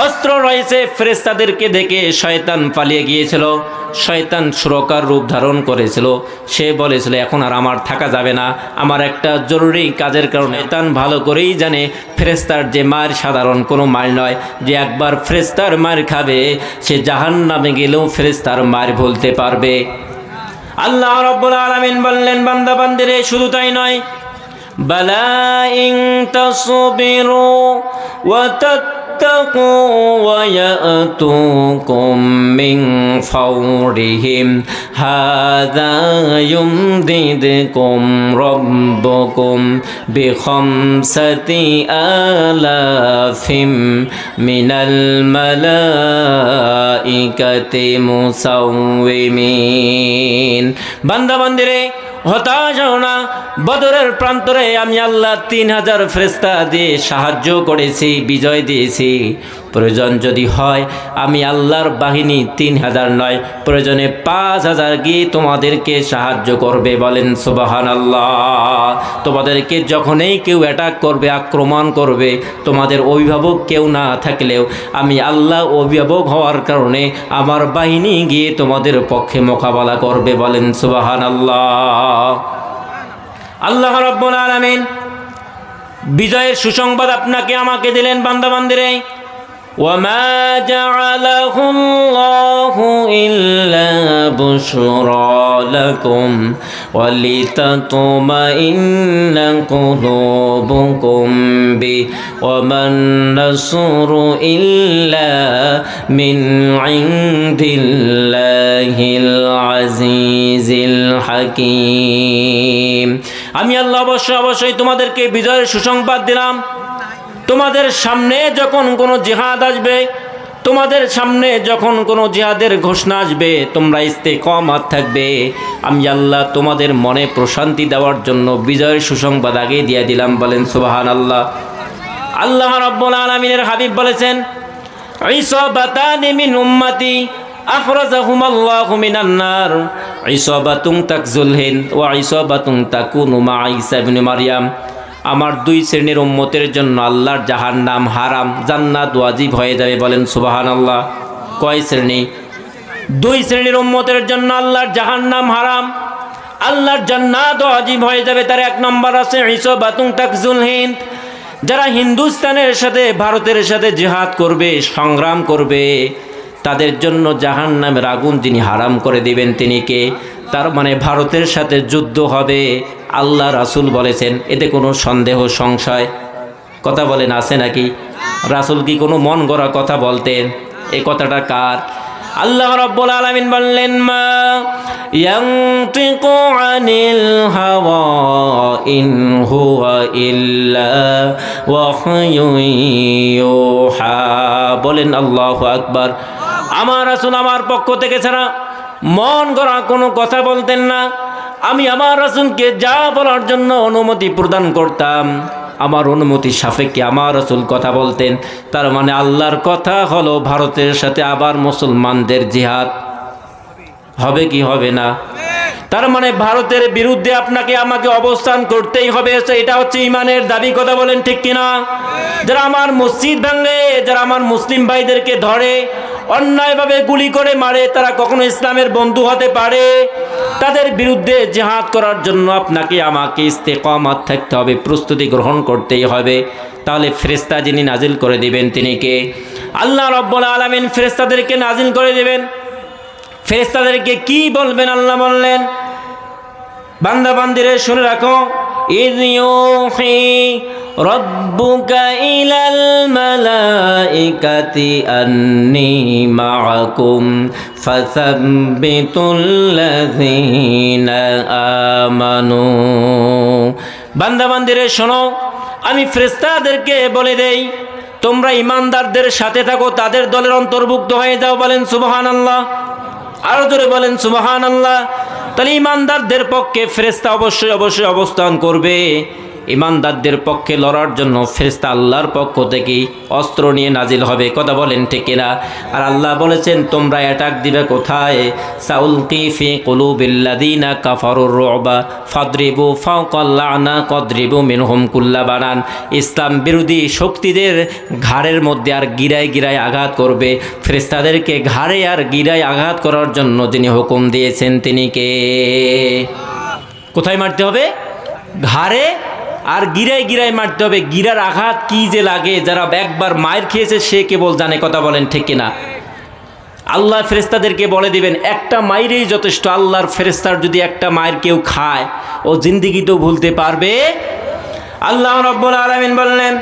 Speaker 1: অস্ত্র রয়েছে, ফেরেশতাদেরকে দেখে শয়তান পালিয়ে গিয়েছিল। শয়তান সুরকার রূপ ধারণ করেছিল। সে বলেছিল, এখন আর আমার থাকা যাবে না, আমার একটা জরুরি কাজের কারণে। শয়তান ভালো করেই জানে ফেরেশতার যে মার সাধারণ কোনো মার নয়, যে একবার ফেরেশতার মার খাবে সে জাহান্নামে গেলেও ফেরেশতার মার ভুলতে পারবে। আল্লাহ রাব্বুল আলামিন বললেন, বান্দা বান্দিরে, শুধু তাই নয়, বালা ইন তাসবিরু ওয়া اتقوا ويأتوكم من فورهم هذا يمددكم ربكم ب5 آلاف من الملائكة مسومين। বান্দা বান্দিরে, হতাশ হও না। বদরের প্রান্তরে আমি আল্লাহ 3000 ফেরেশতা দিয়ে সাহায্য করেছি, বিজয় দিয়েছি। প্রয়োজন যদি হয় আমি আল্লাহর বাহিনী 3000 নয়, প্রয়োজনে 5000 গিয়ে তোমাদেরকে সাহায্য করবে। বলেন সুবহানাল্লাহ। তোমাদেরকে যখনই কেউ অ্যাটাক করবে, আক্রমণ করবে, তোমাদের অভিভাবক কেউ না থাকলেও আমি আল্লাহ অভিভাবক হওয়ার কারণে আমার বাহিনী গিয়ে তোমাদের পক্ষে মোকাবেলা করবে। বলেন সুবহানাল্লাহ। আল্লাহ রাব্বুল আলামিন বিজয়ের সুসংবাদ আপনাকে আমাকে দিলেন। বান্দা বান্দিরে, ওয়ামা জাআলাহু আল্লাহু ইল্লা বুশরা লাকুম ওয়ালিতাতমাইন্না কুলুবুকুম বি ওয়ামান নাসরু ইল্লা মিন ইনদিল্লাহিল আজিজিল হাকীম। আমি আল্লাহ অবশ্যই তোমাদেরকে বিজয়ের সুসংবাদ দিলাম। তোমাদের সামনে যখন কোনো জিহাদ আসবে, তোমাদের সামনে যখন কোনো জিহাদের ঘোষণা আসবে, তোমরা ইস্তেকামাত থাকবে, আমি আল্লাহ তোমাদের মনে প্রশান্তি দেওয়ার জন্য বিজয়ের সুসংবাদ আগে দিয়ে দিলাম। বলেন সুবহানাল্লাহ। আল্লাহ রাব্বুল আলামিনের হাবিব বলেছেন, ইসাবাতানি মিন উম্মতি আখরাজাহুমাল্লাহু মিনান নার, ইসাবাতুন তাকজুল হিন্দ ওয়া ইসাবাতুন তাকুনু মা ঈসা ইবনে মারইয়াম। আমার 2 শ্রেণীর উম্মতের জন্য আল্লাহর জাহান্নাম হারাম, জান্নাত ওয়াজিব হয়ে যাবে। বলেন সুবহানাল্লাহ। কয় শ্রেণী? 2 শ্রেণীর উম্মতের জন্য আল্লাহর জাহান্নাম হারাম, আল্লাহর জান্নাত ওয়াজিব হয়ে যাবে। তার 1 নম্বর আছে ইসবাতুন তাকজুল হিন্দ, যারা হিন্দুস্তানের সাথে ভারতের সাথে জিহাদ করবে, সংগ্রাম করবে, তাদের জন্য জাহান্নামের আগুন যিনি হারাম করে দিবেন তিনি কে? তার মানে ভারতের সাথে যুদ্ধ হবে, আল্লাহ রাসূল বলেছেন, এতে কোনো সন্দেহ সংশয় কথা বলেন আছে নাকি? রাসূল কি কোনো মন গড়া কথা বলতেন? এই কথাটা কার? আল্লাহ রাব্বুল আলামিন বললেন, মা ইয়ানতিকু আনিল হাওয়া ইন হুয়া ইল্লা ওয়াহয়ুন ইউহা। বলেন আল্লাহু আকবার। আমার রাসূল আমার পক্ষ থেকে ছাড়া মন গড়া কোনো কথা বলতেন না। আমি আমার রাসূলকে যা বলার জন্য অনুমতি প্রদান করতাম, আমার অনুমতি সাপেক্ষে আমার রাসূল কথা বলতেন। তার মানে আল্লাহর কথা হলো ভারতের সাথে আবার মুসলমানদের জিহাদ হবে কি হবে না? তার মানে ভারতের বিরুদ্ধে আপনাকে আমাকে অবস্থান করতেই হবে, এটা হচ্ছে ইমানের দাবি। কথা বলেন ঠিক কিনা? যারা আমার মসজিদ ভাঙে, যারা আমার মুসলিম ভাইদেরকে ধরে অন্যায়ভাবে গুলি করে মারে, তারা কখনো ইসলামের বন্ধু হতে পারে? তাদের বিরুদ্ধে জিহাদ করার জন্য আপনাকে আমাকে ইস্তেকামাত থাকতে হবে, প্রস্তুতি গ্রহণ করতেই হবে। তাহলে ফেরেশতা যিনি নাজিল করে দিবেন তিনি কে? আল্লাহ রাব্বুল আলামিন ফেরেশতাদেরকে নাজিল করে দিবেন। ফেরেশতাদেরকে কি বলবেন? আল্লাহ বললেন, বান্দা বান্দিরে শুনে রাখো, ইয ইউহি রাব্বুকা ইলাল মালাইকাতি আন্নী মাআকুম ফাসাব্বিতুল্লাযীনা আমানু। বান্দা বান্দিরে শোনো, আমি ফেরেশতাদেরকে বলে দেই, তোমরা ইমানদারদের সাথে থাকো, তাদের দলের অন্তর্ভুক্ত হয়ে যাও। বলেন সুবহানাল্লাহ। আরো জোরে বলেন সুবহানাল্লাহ। তাহলে ইমানদারদের পক্ষে ফেরেশতা অবশ্যই অবশ্যই অবস্থান করবে। ইমানদারদের পক্ষে লড়ার জন্য ফেরেশতা আল্লাহর পক্ষ থেকে অস্ত্র নিয়ে নাজিল হবে। কথা বলেন ঠিক কিনা? আর আল্লাহ বলেছেন, তোমরা অ্যাটাক দিবে কোথায়? সাউলকি ফি কুলুবিল্লাযীনা কাফারুর রুবা ফাদরিবু ফাওকাল আনাক ওয়াদরিবু মিনহুম কুল্লা বানান। ইসলাম বিরোধী শক্তিদের ঘাড়ের মধ্যে আর গিরায় গিরায় আঘাত করবে। ফেরেশতাদেরকে ঘাড়ে আর গিরায় আঘাত করার জন্য যিনি হুকুম দিয়েছেন তিনি কে? কোথায় মারতে হবে? ঘাড়ে আর গিরায় গিরায় মারতে হবে। গিরার আঘাত কি যে লাগে, যারা একবার মায়ের খেয়েছে সে কেবল জানে। কথা বলেন ঠিক কিনা? আল্লাহ ফেরেশতাদেরকে বলে দিবেন, একটা মায়েরই যথেষ্ট। আল্লাহর ফেরেশতার যদি একটা মায়ের কেউ খায়, ও জিন্দেগিতেও ভুলতে পারবে। আল্লাহ রাব্বুল আলামিন বললেন,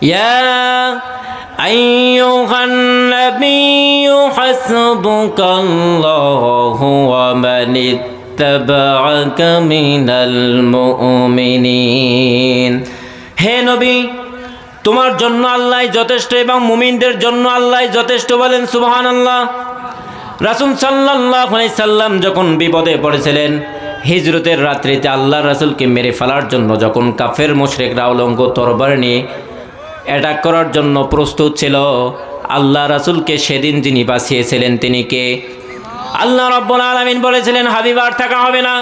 Speaker 1: ইয়া আইয়ুহান নাবিয়্যু হাসবুকাল্লাহু ওয়া মান ইত্তাবা'আকা মিনাল মুমিনিন। হে নবী, তোমার জন্য আল্লাহ যথেষ্ট এবং মুমিনদের জন্য আল্লাহ যথেষ্ট। বলেন সুবহানাল্লাহ। রাসূল সাল্লাল্লাহু আলাইহি সাল্লাম যখন বিপদে পড়েছিলেন, হিজরতের রাত্রিতে আল্লাহ রাসূলকে মেরে ফেলার জন্য যখন কাফের মুশরিকরা উলঙ্গ তরবারি নিয়ে অ্যাটাক করার জন্য প্রস্তুত ছিল, আল্লাহ রাসূলকে সেদিন যিনি বাঁচিয়েছিলেন তিনি কে? আল্লাহ রাব্বুল আলামিন বলেছিলেন, হাবিব আর থাকা হবে না,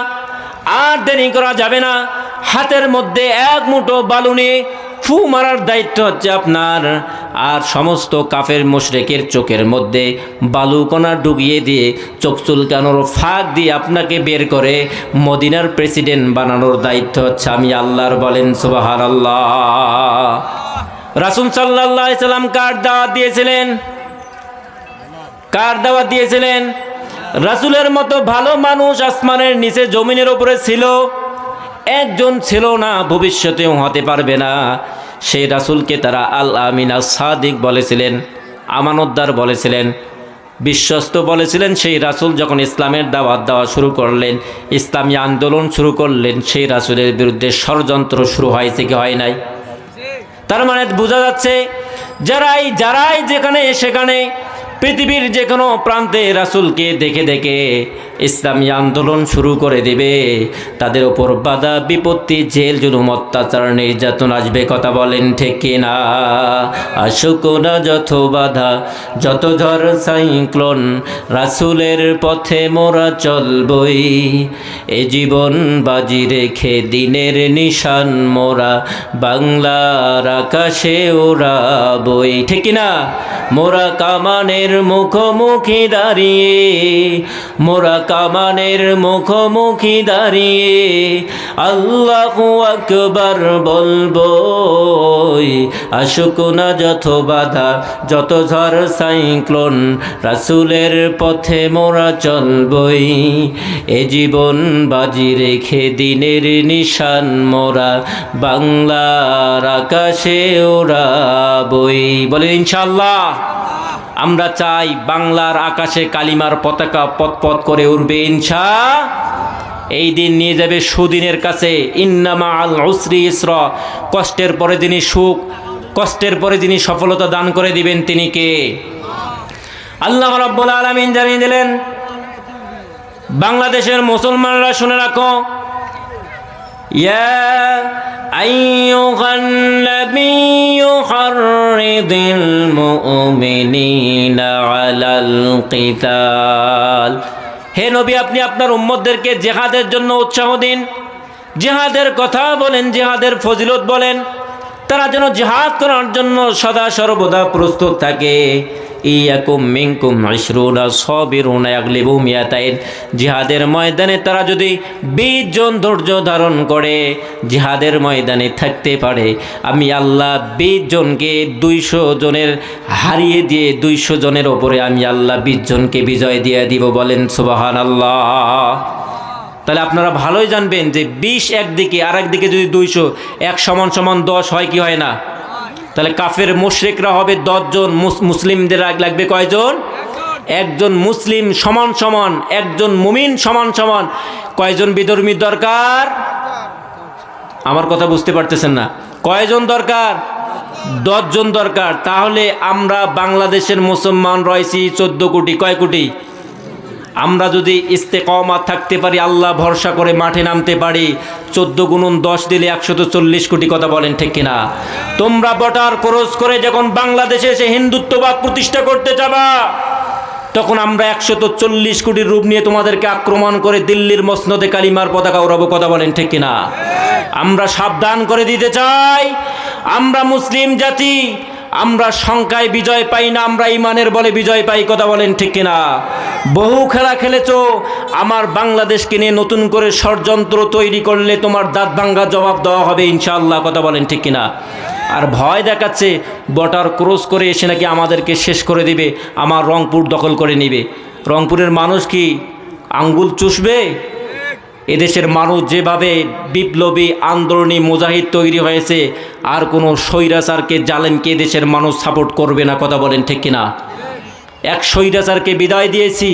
Speaker 1: আর দেরি করা যাবে না। হাতের মধ্যে এক মুঠো বালু নিয়ে ফু মারার দায়িত্ব হচ্ছে আপনার। আর সমস্ত কাফের মুশরিকের চোখের মধ্যে বালুকণা ডুবিয়ে দিয়ে চোখ চুলকানোর ফাঁক দিয়ে আপনাকে বের করে মদিনার প্রেসিডেন্ট বানানোর দায়িত্ব হচ্ছে আমি আল্লাহর। বলেন সুবহানাল্লাহ। রাসূল সাল্লাল্লাহু আলাইহি সাল্লাম কার দাওয়াত দিয়েছিলেন? কার দাওয়াত দিয়েছিলেন? রাসূলের মতো ভালো মানুষ আসমানের নিচে জমিনের উপরে ছিল, একজন ছিল না, ভবিষ্যতেও হতে পারবে না। সেই রাসূলকে তারা আল আমিন আস সাদিক বলেছিলেন, আমানতদার বলেছিলেন, বিশ্বস্ত বলেছিলেন। সেই রাসূল যখন ইসলামের দাওয়াত দেওয়া শুরু করলেন, ইসলামী আন্দোলন শুরু করলেন, সেই রাসূলের বিরুদ্ধে ষড়যন্ত্র শুরু হয়েছে কি হয় নাই? তার মানে বোঝা যাচ্ছে, যারাই যেখানে সেখানে পৃথিবীর যে কোনো প্রান্তে রাসূলকে দেখে দেখে ইসলামী আন্দোলন শুরু করে দিবে, তাদের ওপর বাধা বিপত্তি, জেল জুলুম, অত্যাচার, নির্যাতন আসবে। কথা বলেন ঠিক কিনা? আসুক না যত বাধা, যত ঝড় সাইক্লোন, রাসূলের পথে মোরা চলবই। এ জীবন বাজি রেখে দিনের নিশান মোরা বাংলার আকাশে ওড়াবই। ঠিক কিনা? মোরা কামানের মুখোমুখি দাঁড়িয়ে, মোরা কামানের মুখোমুখি দাঁড়িয়ে আল্লাহু আকবার বলবো। আসুক না যত বাধা, যত ঝড় সাইক্লোন, রাসূলের পথে মোরা চলবই। এ জীবন বাজি রেখে দিনের নিশান মোরা বাংলার আকাশে ওড়াবই। বলেন ইনশাআল্লাহ। আমরা চাই বাংলার আকাশে কালিমার পতাকা পতপত করে উড়বে ইনশাআল্লাহ। এই দিন নিয়ে যাবে সুদিনের কাছে। ইন্না মাআল উসরি ইসরা, কষ্টের পরে যিনি সুখ, কষ্টের পরে যিনি সফলতা দান করে দিবেন তিনি কে? আল্লাহ রাব্বুল আলামিন জানিয়ে দিলেন, বাংলাদেশের মুসলমানরা শুনে রাখো, ইয়া আইয়ুহান নাবিয়্যু হাররিদিল মুমিনিনা আলাল কিতাল। হে নবী, আপনি আপনার উম্মতদেরকে জিহাদের জন্য উৎসাহ দিন, জিহাদের কথা বলেন, জিহাদের ফজিলত বলেন, তারা যেন জিহাদ করার জন্য সদা সর্বদা প্রস্তুত থাকে। ইয়াকুম মিনকুম 20 সাবিরুনা ইয়াগলিবু মিয়াতাইন। জিহাদের ময়দানে তারা যদি 20 জন ধৈর্য ধারণ করে জিহাদের ময়দানে থাকতে পারে, আমি আল্লাহ 20 জনকে 200 জনের হারিয়ে দিয়ে 200 জনের ওপরে আমি আল্লাহ 20 জনকে বিজয় দিয়ে দিব। বলেন সুবহানাল্লাহ। তাহলে আপনারা ভালোই জানবেন যে 20 একদিকে আর একদিকে যদি 200, 1 সমান সমান 10 হয় কি হয় না? তাহলে কাফের মুশরিকরা হবে 10 জন, মুসলিমদের লাগবে কয়জন? একজন মুসলিম সমান সমান, একজন মুমিন সমান সমান। কয়জন বিধর্মী দরকার? আমার কথা বুঝতে পারতেছেন না? কয়জন দরকার? 10 জন দরকার। তাহলে আমরা বাংলাদেশের মুসলমান রয়েছি 14 কোটি। কয় কোটি? আমরা যদি ইস্তেকামাত থাকতে পারি, আল্লাহ ভরসা করে মাঠে নামতে পারি, 14 গুণন 10 দিলে 140 কোটি। কথা বলেন ঠিক কিনা? তোমরা বটার ক্রস করে যখন বাংলাদেশে এসে হিন্দুত্ববাদ প্রতিষ্ঠা করতে যাবা, তখন আমরা 140 কোটির রূপ নিয়ে তোমাদেরকে আক্রমণ করে দিল্লির মসনদে কালিমার পতাকা উড়াবো। কথা বলেন ঠিক কিনা? আমরা সাবধান করে দিতে চাই, আমরা মুসলিম জাতি, আমরা সংখ্যায় বিজয় পাই না, আমরা ইমানের বলে বিজয় পাই। কথা বলেন ঠিক কিনা? বহু খেলা খেলেছো, আমার বাংলাদেশকে নিয়ে নতুন করে ষড়যন্ত্র তৈরি করলে তোমার দাঁত ভাঙ্গা জবাব দেওয়া হবে ইনশাআল্লাহ। কথা বলেন ঠিক কিনা? আর ভয় দেখাচ্ছে বর্ডার ক্রস করে এসে নাকি আমাদেরকে শেষ করে দিবে, আমার রংপুর দখল করে নেবে। রংপুরের মানুষ কি আঙ্গুল চুষবে? এদেশের মানুষ যেভাবে বিপ্লবী আন্দোলনী মুজাহিদ তৈরি হয়েছে, আর কোনো স্বৈরাচারকে জালেমকে দেশের মানুষ সাপোর্ট করবে না। কথা বলেন ঠিক কিনা? এক স্বৈরাচারকে বিদায় দিয়েছি,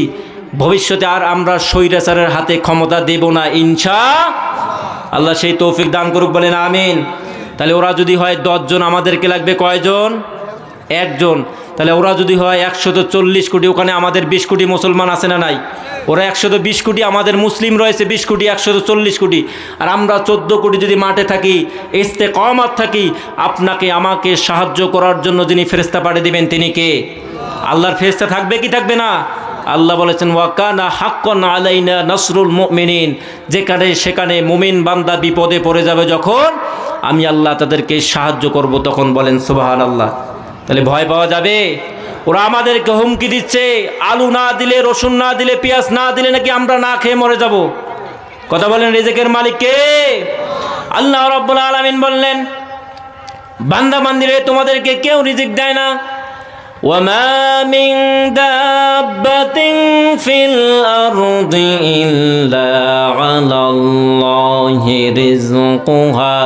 Speaker 1: ভবিষ্যতে আর আমরা স্বৈরাচারের হাতে ক্ষমতা দেব না ইনশাআল্লাহ। সেই তৌফিক দান করুক, বলেন আমিন। তাহলে ওরা যদি হয় 10 জন, আমাদেরকে লাগবে কয়জন? 1 জন। তাহলে ওরা যদি হয় 140 কোটি, ওখানে আমাদের 20 কোটি মুসলমান আছে না নাই? ওরা 120 কোটি, আমাদের মুসলিম রয়েছে 20 কোটি, 140 কোটি। আর আমরা 14 কোটি যদি মাঠে থাকি, ইস্তেকামাত থাকি, আপনাকে আমাকে সাহায্য করার জন্য যিনি ফেরেশতা পাঠিয়ে দিবেন তিনি কে? আল্লাহর ফেরেশতা থাকবে কি থাকবে না? আল্লাহ বলেছেন, ওয়াকানা হাক্কান আলাইনা নাসরুল মুমিনিন। যেখানে সেখানে মুমিন বান্দা বিপদে পড়ে যাবে, যখন আমি আল্লাহ তাদেরকে সাহায্য করব, তখন বলেন সুবহানাল্লাহ। তাহলে ভয় পাওয়া যাবে? ওরা আমাদেরকে হুমকি দিচ্ছে, আলু না দিলে, রসুন না দিলে, পেঁয়াজ না দিলে নাকি আমরা না খেয়ে মরে যাব। কথা বলেন, রিজিকের মালিক কে? আল্লাহ রাব্বুল আলামিন বললেন, বান্দা বান্দিরে তোমাদেরকে কেউ রিজিক দেয় না। ওয়ামা মিন দাব্বাতিন ফিল আরদি ইল্লা আলাল্লাহি রিজকুহা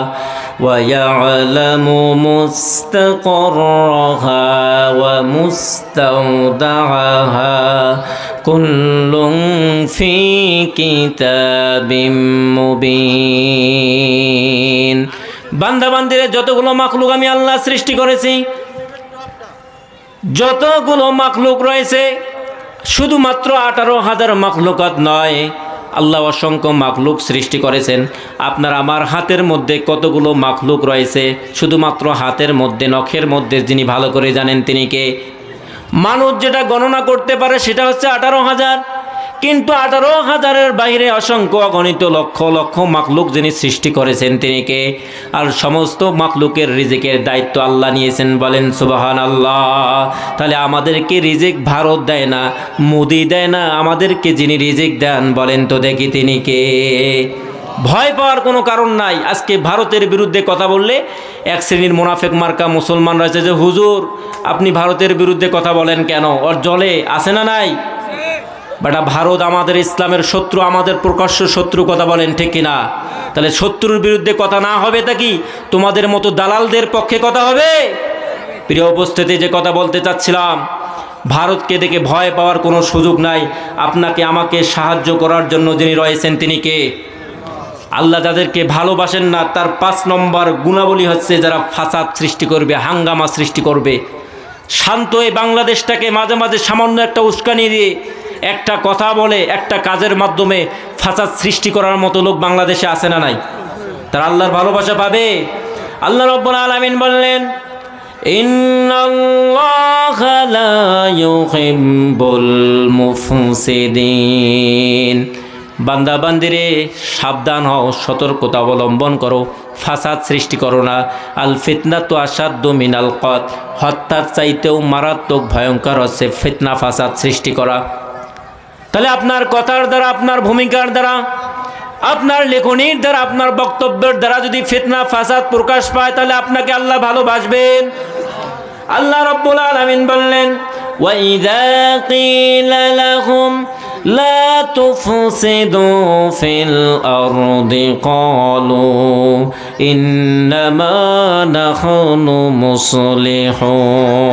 Speaker 1: وَيَعْلَمُ مُسْتَقَرَّهَا وَمُسْتَوْدَعَهَا كُلٌّ فِي كِتَابٍ مُبِينٍ। বান্দা বান্দিরে যতগুলো মাখলুক আমি আল্লাহ সৃষ্টি করেছি, যতগুলো মাখলুক রয়েছে শুধুমাত্র 18,000 মাখলুকাত নয়, আল্লাহ অসংখ্য মাখলুক সৃষ্টি করেছেন। আপনার আমার হাতের মধ্যে কতগুলো মাখলুক রয়েছে, শুধুমাত্র হাতের মধ্যে, নখের মধ্যে যিনি ভালো করে জানেন তিনি কে? মানুষ যেটা গণনা করতে পারে সেটা হচ্ছে 18,000, কিন্তু 18,000-এর বাইরে অসংখ্য অগণিত লক্ষ লক্ষ মাখলুক যিনি সৃষ্টি করেছেন তিনি কে? আর সমস্ত মাখলুকের রিজিকের দায়িত্ব আল্লাহ নিয়েছেন, বলেন সুবহানাল্লাহ। তাহলে আমাদেরকে রিজিক ভারত দেয় না, মোদি দেয় না, আমাদেরকে যিনি রিজিক দেন বলেন তো দেখি তিনি কে? ভয় পাওয়ার কোনো কারণ নাই। আজকে ভারতের বিরুদ্ধে কথা বললে এক শ্রেণীর মুনাফিক মার্কা মুসলমান রয়েছে যে হুজুর আপনি ভারতের বিরুদ্ধে কথা বলেন কেন, ওর জলে আছে না নাই? বেটা ভারত আমাদের ইসলামের শত্রু, আমাদের প্রকাশ্য শত্রু, কথা বলেন ঠিক কিনা? তাহলে শত্রুর বিরুদ্ধে কথা না হবে তা কি তোমাদের মতো দালালদের পক্ষে কথা হবে? প্রিয় উপস্থিতি, যে কথা বলতে চাচ্ছিলাম, ভারতকে দেখে ভয় পাওয়ার কোনো সুযোগ নাই। আপনাকে আমাকে সাহায্য করার জন্য যিনি রয়েছেন তিনি কে? আল্লাহ যাদেরকে ভালোবাসেন না তার 5 নম্বর গুণাবলী হচ্ছে যারা ফাসাদ সৃষ্টি করবে, হাঙ্গামা সৃষ্টি করবে। শান্ত এই বাংলাদেশটাকে মাঝে মাঝে সামান্য একটা উস্কানি দিয়ে, একটা কথা বলে, একটা কাজের মাধ্যমে ফাসাদ সৃষ্টি করার মতো লোক বাংলাদেশে আছে না নাই? তারা আল্লাহর ভালোবাসা পাবে? আল্লাহ রাব্বুল আলামিন বললেন, ইন্নাল্লাহা লা ইউহিব্বুল মুফসিদিন। বান্দা বান্দিরে সাবধান হও, সতর্কতা অবলম্বন করো, ফাসাদ সৃষ্টি করো না। আল ফিতনাতু আশাদ্দু মিনাল কতল, হত্যার চাইতেও মারাত্মক ভয়ঙ্কর হচ্ছে ফিতনা, ফাসাদ সৃষ্টি করা। তাহলে আপনার কথার দ্বারা, আপনার ভূমিকার দ্বারা, আপনার লেখনির দ্বারা, আপনার বক্তব্যের দ্বারা যদি ফিতনা ফাসাদ প্রকাশ পায় তাহলে আপনাকে আল্লাহ ভালোবাসবেন। আল্লাহ রাব্বুল আলামিন বললেন, ওয়া ইযা ক্বিলা লাহুম লা তুফসিদু ফিল আরদি ক্বালু ইন্নামা নাহনু মুসলিহুন।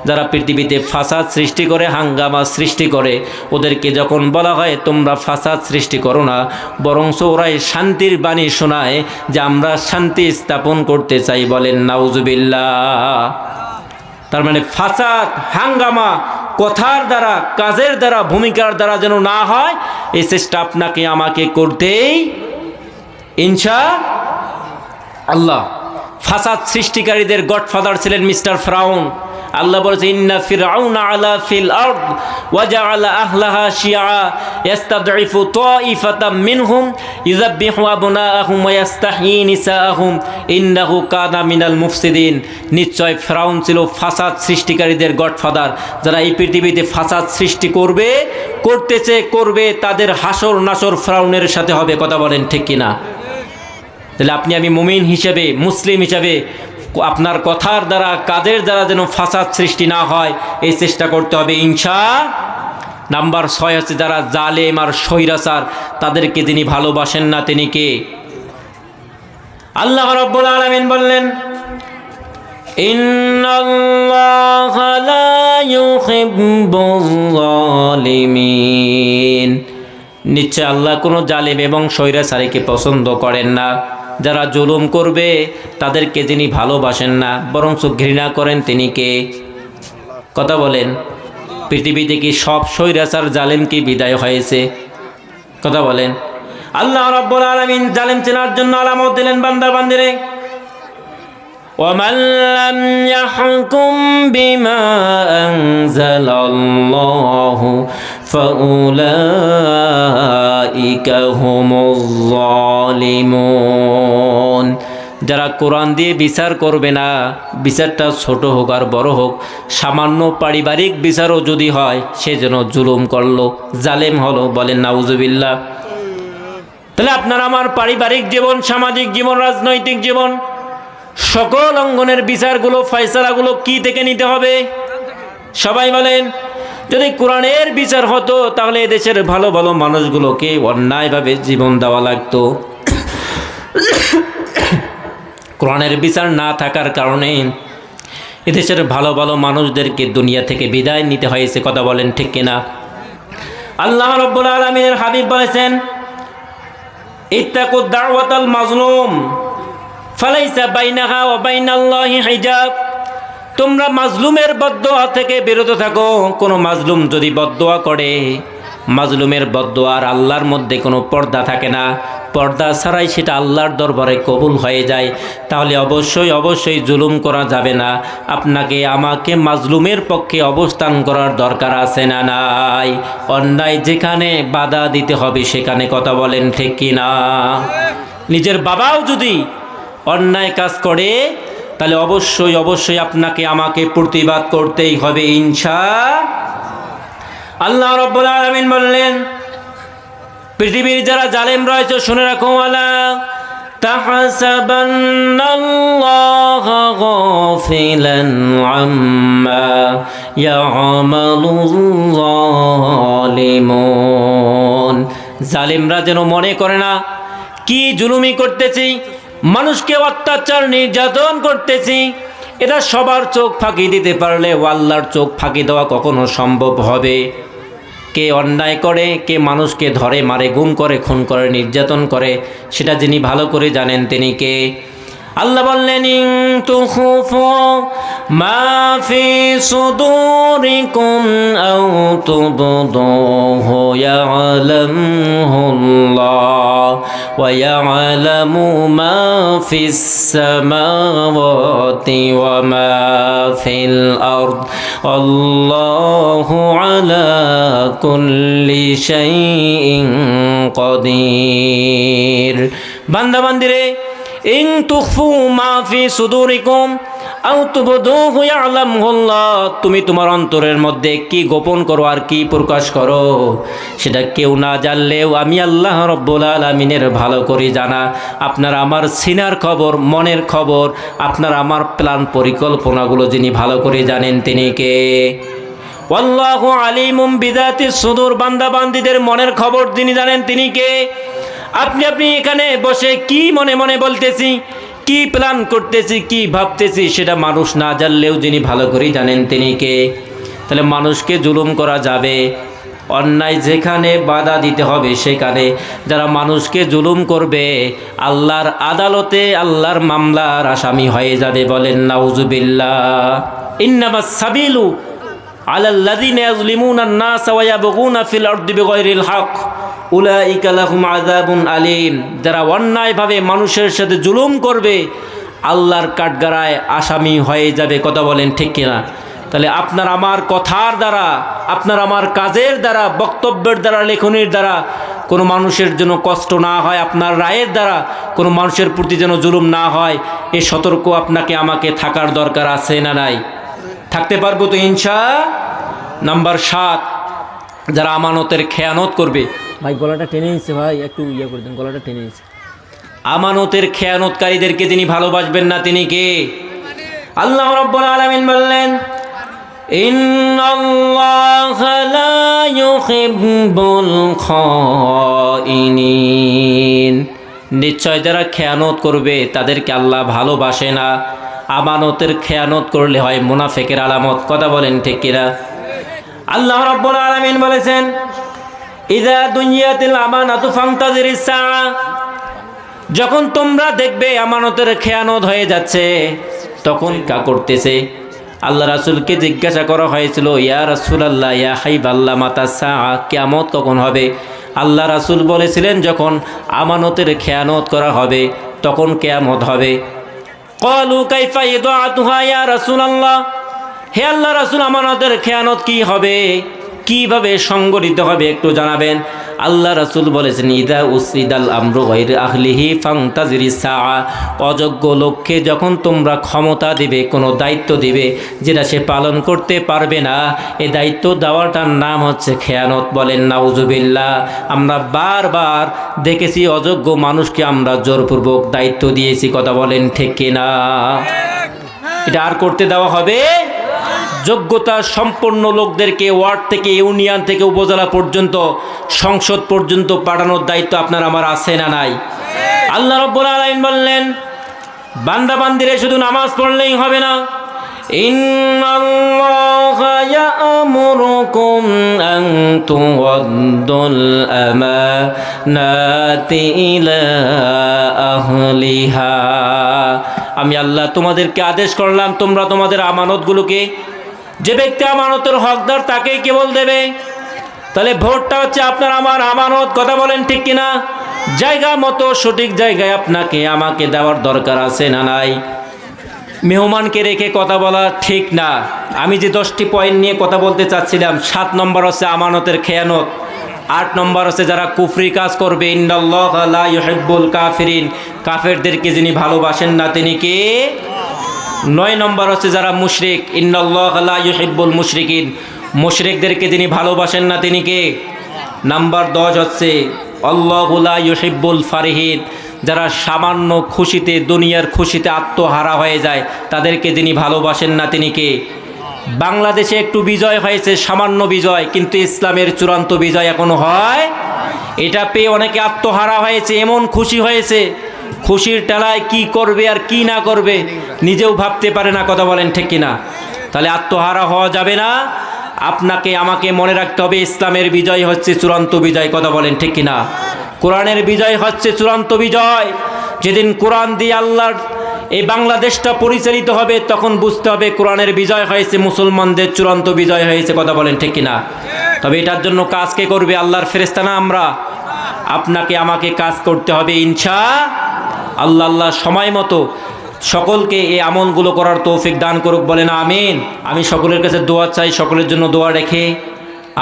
Speaker 1: যারা পৃথিবীতে ফাসাদ সৃষ্টি করে, হাঙ্গামা সৃষ্টি করে, ওদেরকে যখন বলা হয় তোমরা ফাসাদ সৃষ্টি করো না, বরঞ্চ ওরাই শান্তির বাণী শোনায় যে আমরা শান্তি স্থাপন করতে চাই, বলেন নাউজুবিল্লাহ। তার মানে ফাসাদ, হাঙ্গামা কথার দ্বারা, কাজের দ্বারা, ভূমিকার দ্বারা যেন না হয়, এই চেষ্টা আপনাকে আমাকে করতেই ইনশাআল্লাহ। ফাসাদ সৃষ্টিকারীদের গডফাদার ছিলেন মিস্টার ফিরআউন। আল্লাহ বলেছে, ইন্না ফিরআউনা আলা ফিল আরদ ওয়া জাআলা আহলাহা শিয়া ইস্তাদঈফু তাঈফাতাম মিনহুম ইযাববিহু আবনাআহুম ওয়া ইস্তাহয়ী নিসাআহুম ইন্নাহু কানা মিনাল মুফসিদিন। নিশ্চয় ফিরআউন ছিল ফাসাদ সৃষ্টিকারীদের গডফাদার। যারা এই পৃথিবীতে ফাসাদ সৃষ্টি করবে, করতেছে, করবে, তাদের হাসর নাসর ফিরআউনের সাথে হবে, কথা বলেন ঠিক কিনা? তাহলে আপনি আমি মুমিন হিসেবে, মুসলিম হিসেবে আপনার কথার দ্বারা, কাজের দ্বারা যেন ফাসাদ সৃষ্টি না হয় এই চেষ্টা করতে হবে ইনশাআল্লাহ। নাম্বার 6 হচ্ছে যারা জালেম আর স্বৈরাচার, তাদেরকে যিনি ভালোবাসেন না তিনি কে? আল্লাহ রাব্বুল আলামিন বললেন, ইন্নাল্লাহা লা ইউহিব্বুল যালিমিন। নিশ্চয় আল্লাহ কোনো জালেম এবং স্বৈরাচারীকে পছন্দ করেন না। যারা জুলুম করবে তাদেরকে যিনি ভালোবাসেন না, বরঞ্চ ঘৃণা করেন তিনি কে? কথা বলেন। পৃথিবীতে কি সব স্বৈরাচার জালেম কি বিদায় হয়েছে? কথা বলেন। আল্লাহ রাব্বুল আলামিন জালেম চেনার জন্য আলামত দিলেন, বান্দা বান্দিরে, ওয়ামান লাম ইয়াহকুম বিমা আনজালাল্লাহু ফাউলাইকা হুমুয যালিমুন। যারা কোরআন দিয়ে বিচার করবে না, বিচারটা ছোট হোক আর বড় হোক, সামান্য পারিবারিক বিচারও যদি হয়, সে যেন জুলুম করলো, জালেম হলো, বলেন নাউজুবিল্লাহ। তাহলে আপনার আমার পারিবারিক জীবন, সামাজিক জীবন, রাজনৈতিক জীবন, সকল অঙ্গনের বিচারগুলো, ফয়সালাগুলো কি থেকে নিতে হবে? সবাই বলেন। যদি কোরআনের বিচার হতো তাহলে এদেশের ভালো ভালো মানুষগুলোকে অন্যায়ভাবে জীবন দেওয়া লাগতো। কোরআনের বিচার না থাকার কারণে এদেশের ভালো ভালো মানুষদেরকে দুনিয়া থেকে বিদায় নিতে হয়েছে, কথা বলেন ঠিক কিনা? আল্লাহ রাব্বুল আলামিনের হাবিব বলেছেন, ইত্তাকু দাওয়াতাল মাজলুম ফালাইসা বাইনাহা ওয়া বাইনাল্লাহি হিজাব। তোমরা মাজলুমের বদদোয়া থেকে বিরত থাকো। কোনো মাজলুম যদি বদদোয়া করে, মাজলুমের বদদোয়ার আল্লাহর মধ্যে কোনো পর্দা থাকে না, পর্দা ছাড়াই সেটা আল্লাহর দরবারে কবুল হয়ে যায়। তাহলে অবশ্যই জুলুম করা যাবে না। আপনাকে আমাকে মাজলুমের পক্ষে অবস্থান করার দরকার আছে না নাই? অন্যায় যেখানে বাধা দিতে হবে সেখানে কথা বলেন ঠিক কি না? নিজের বাবাও যদি অন্যায় কাজ করে তাহলে অবশ্যই আপনাকে আমাকে প্রতিবাদ করতেই হবে ইনশাআল্লাহ। রাব্বুল আলামিন বললেন, পৃথিবীর যারা জালেম রয়েছে শুনে রাখো, ওয়ালা তাহসাবান্নাল্লাহা গাফিলান আম্মা ইয়ামালুয যালিমুন। জালিমরা যেন মনে করে না কি জুলুমি করতেছি, মানুষকে অত্যাচার নির্যাতন করতেছি, এটা সবার চোখ ফাঁকি দিতে পারলে আল্লাহর চোখ ফাঁকি দেওয়া কখনো সম্ভব হবে? কে অন্যায় করে, কে মানুষকে ধরে মারে, গুম করে, খুন করে, নির্যাতন করে, সেটা যিনি ভালো করে জানেন তিনি কে? আল্লাহ বললেন, ইন তুখফু মা ফি সুদুরিকুম আও তুবদুহু ইয়ালামুহুল্লাহ ওয়া ইয়ালামু মা ফিস সামাওয়াতি ওয়া মা ফিল আরদ আল্লাহু আলা কুল্লি শাইইন কাদির। বান্দা বান্দিরে, ইন তুখফু মা ফি সুদুরিকুম আও তুবদুহু ইয়ালামুহুল্লাহ, তুমি তোমার অন্তরের মধ্যে কি গোপন করো আর কি প্রকাশ করো সেটা কেউ না জানলেও আমি আল্লাহ রাব্বুল আলামিনের ভালো করে জানা। আপনার আমার সিনার খবর, মনের খবর, আপনার আমার প্ল্যান পরিকল্পনাগুলো যিনি ভালো করে জানেন তিনি কে? ওয়াল্লাহু আলিমুম বিযাতিস সুদূর, বান্দা বান্দীদের মনের খবর যিনি জানেন তিনি কে? আপনি এখানে বসে কি মনে মনে বলতেছি, কি প্ল্যান করতেছি, কি ভাবতেছি সেটা মানুষ না জানলেও যিনি ভালো করে জানেন তিনি কে? তাহলে মানুষকে জুলুম করা যাবে, অন্যায় যেখানে বাধা দিতে হবে সেখানে। যারা মানুষকে জুলুম করবে আল্লাহর আদালতে আল্লাহর মামলার আসামি হয়ে যাবে। বলেন নাউজুবিল্লাহ। ইন্নামাস সাবিলু আলাল্লাযিনা ইয়াজলিমুনা আন-নাস ওয়া ইয়াবগুনা ফিল আরদি বিগাইরিল হক উলাইকা লাহুম আযাবুন আলীম। যারা অন্যায়ভাবে মানুষের সাথে জুলুম করবে আল্লাহর কাঠগড়ায় আসামি হয়ে যাবে। কথা বলেন ঠিক কিনা? তাহলে আপনার আমার কথার দ্বারা, আপনার আমার কাজের দ্বারা, বক্তব্যের দ্বারা, লেখনির দ্বারা কোনো মানুষের জন্য কষ্ট না হয়, আপনার রায়ের দ্বারা কোনো মানুষের প্রতি যেন জুলুম না হয়, এ সতর্ক আপনাকে আমাকে থাকার দরকার আছে না নাই? থাকতে পারবো তো ইনশাআল্লাহ। নাম্বার 7, যারা আমানতের খেয়ানত করবে। ভাই গলাটা টেনে নিচ্ছে, ভাই একটু ইয়ে করে দেন, গলাটা টেনে নিচ্ছে। আমানতের খেয়ানতকারীদেরকে যিনি ভালোবাসবেন না তিনি কে? আল্লাহ রাব্বুল আলামিন বললেন, ইন্নাল্লাহা লা ইউহিব্বুল খাইনিন। নিশ্চয় যারা খেয়ানত করবে তাদেরকে আল্লাহ ভালোবাসে না। আমানতের খেয়ানত করলে হয় মুনাফিকের আলামত। কথা বলেন ঠিক কিনা? আল্লাহ রাব্বুল আলামিন বলেছেন, ইযা দুনিয়াতিল আমানাতু ফান্তাজিরিস সাআ। যখন তোমরা দেখবে আমানতের খেয়ানত হয়ে যাচ্ছে তখন কা করতেছে? আল্লাহ রাসূলকে জিজ্ঞাসা করা হয়েছিল, ইয়া রাসূলুল্লাহ, ইয়া হাবিবাল্লাহ, মাতা সাআ, কিয়ামত কখন হবে? আল্লাহ রাসূল বলেছিলেন, যখন আমানতের খেয়ানত করা হবে তখন কিয়ামত হবে। ক্বালু কাইফা ইদাআতুহা ইয়া রাসূলুল্লাহ, হে আল্লাহ রাসূল, আমানতের খেয়ানত কি হবে, কিভাবে সংগঠিত হবে একটু জানাবেন। আল্লাহ রাসূল বলেছেন, ইদা উসরিদাল আমরু গায়রি আহলিহি ফান্তাজিরিস সাআ। অযোগ্য লোককে যখন তোমরা ক্ষমতা দিবে, কোনো দায়িত্ব দিবে যেটা সে পালন করতে পারবে না, এই দায়িত্ব দেওয়াটার নাম হচ্ছে খেয়ানত। বলেন নাউজুবিল্লাহ। আমরা বারবার দেখেছি অযোগ্য মানুষকে আমরা জোরপূর্বক দায়িত্ব দিয়েছি। কথা বলেন ঠিক কিনা? এটা আর করতে দেওয়া হবে? যোগ্যতা সম্পন্ন লোকদেরকে ওয়ার্ড থেকে, ইউনিয়ন থেকে, উপজেলা পর্যন্ত, সংসদ পর্যন্ত পাঠানোর দায়িত্ব আপনার আমার আছে না নাই? আল্লাহ রাব্বুল আলামিন বললেন, বান্দা বান্দিরে শুধু নামাজ পড়লেই হবে না। ইন্নাল্লাহা ইয়া'মুরুকুম আন তু'আদ্দুল আমানাতি ইলা আহলিহা। আমি আল্লাহ তোমাদেরকে আদেশ করলাম তোমরা তোমাদের আমানতগুলোকে, যে ব্যক্তি আমানতের হকদার তাকেই কেবল দেবে। তাহলে ভোটটা হচ্ছে আপনার আমার আমানত, কথা বলেন ঠিক কিনা? জায়গা মতো সঠিক জায়গায় আপনাকে আমাকে দেওয়ার দরকার আছে না নাই? মেহমানকে রেখে কথা বলা ঠিক না। আমি যে 10টি পয়েন্ট নিয়ে কথা বলতে চাচ্ছিলাম, 7 নম্বর হচ্ছে আমানতের খেয়ানত, 8 নম্বর হচ্ছে যারা কুফরি কাজ করবে, ইন্নাল্লাহা লা ইউহিব্বুল কাফিরিন, কাফেরদেরকে যিনি ভালোবাসেন না তিনি কে? 9 নম্বর হচ্ছে যারা মুশরিক, ইন্নাল্লাহা লা ইউহিব্বুল মুশরিকিন, মুশরিকদেরকে যিনি ভালোবাসেন না তিনি কে? নাম্বার 10 হচ্ছে আল্লাহু লা ইউহিব্বুল ফারিহিন, যারা সামান্য খুশিতে, দুনিয়ার খুশিতে আত্মহারা হয়ে যায়, তাদেরকে যিনি ভালোবাসেন না তিনি কে? বাংলাদেশে একটু বিজয় হয়েছে, সামান্য বিজয়, কিন্তু ইসলামের চূড়ান্ত বিজয় এখনো হয়। এটা পেয়ে অনেকে আত্মহারা হয়েছে, এমন খুশি হয়েছে, খুশির টেলায় কি করবে আর কি না করবে নিজেও ভাবতে পারে না, কথা বলেন ঠিক কিনা? তাহলে আত্মহারা হওয়া যাবে না। আপনাকে আমাকে মনে রাখতে হবে ইসলামের বিজয় হচ্ছে চূড়ান্ত বিজয়, কথা বলেন ঠিক কিনা? কোরআনের বিজয় হচ্ছে চূড়ান্ত বিজয়। যেদিন কোরআন দিয়ে আল্লাহর এই বাংলাদেশটা পরিচালিত হবে তখন বুঝতে হবে কোরআনের বিজয় হয়েছে, মুসলমানদের চূড়ান্ত বিজয় হয়েছে, কথা বলেন ঠিক কিনা? তবে এটার জন্য কাজ কে করবে? আল্লাহর ফেরেশতা না আমরা? আপনাকে আমাকে কাজ করতে হবে ইনশাআল্লাহ। আল্লাহ সময় মতো সকলকে এই আমলগুলো করার তৌফিক দান করুক, বলেন আমিন। আমি সকলের কাছে দোয়া চাই, সকলের জন্য দোয়া রেখে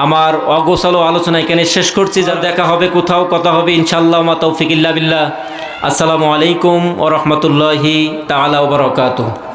Speaker 1: আমার অগোছালো আলোচনা এখানে শেষ করছি। যা দেখা হবে কোথাও, কথা হবে ইনশাআল্লাহ। মা তৌফিক ইল্লা বিল্লাহ। আসসালামু আলাইকুম ওয়া রাহমাতুল্লাহি তাআলা ওয়া বারাকাতুহু।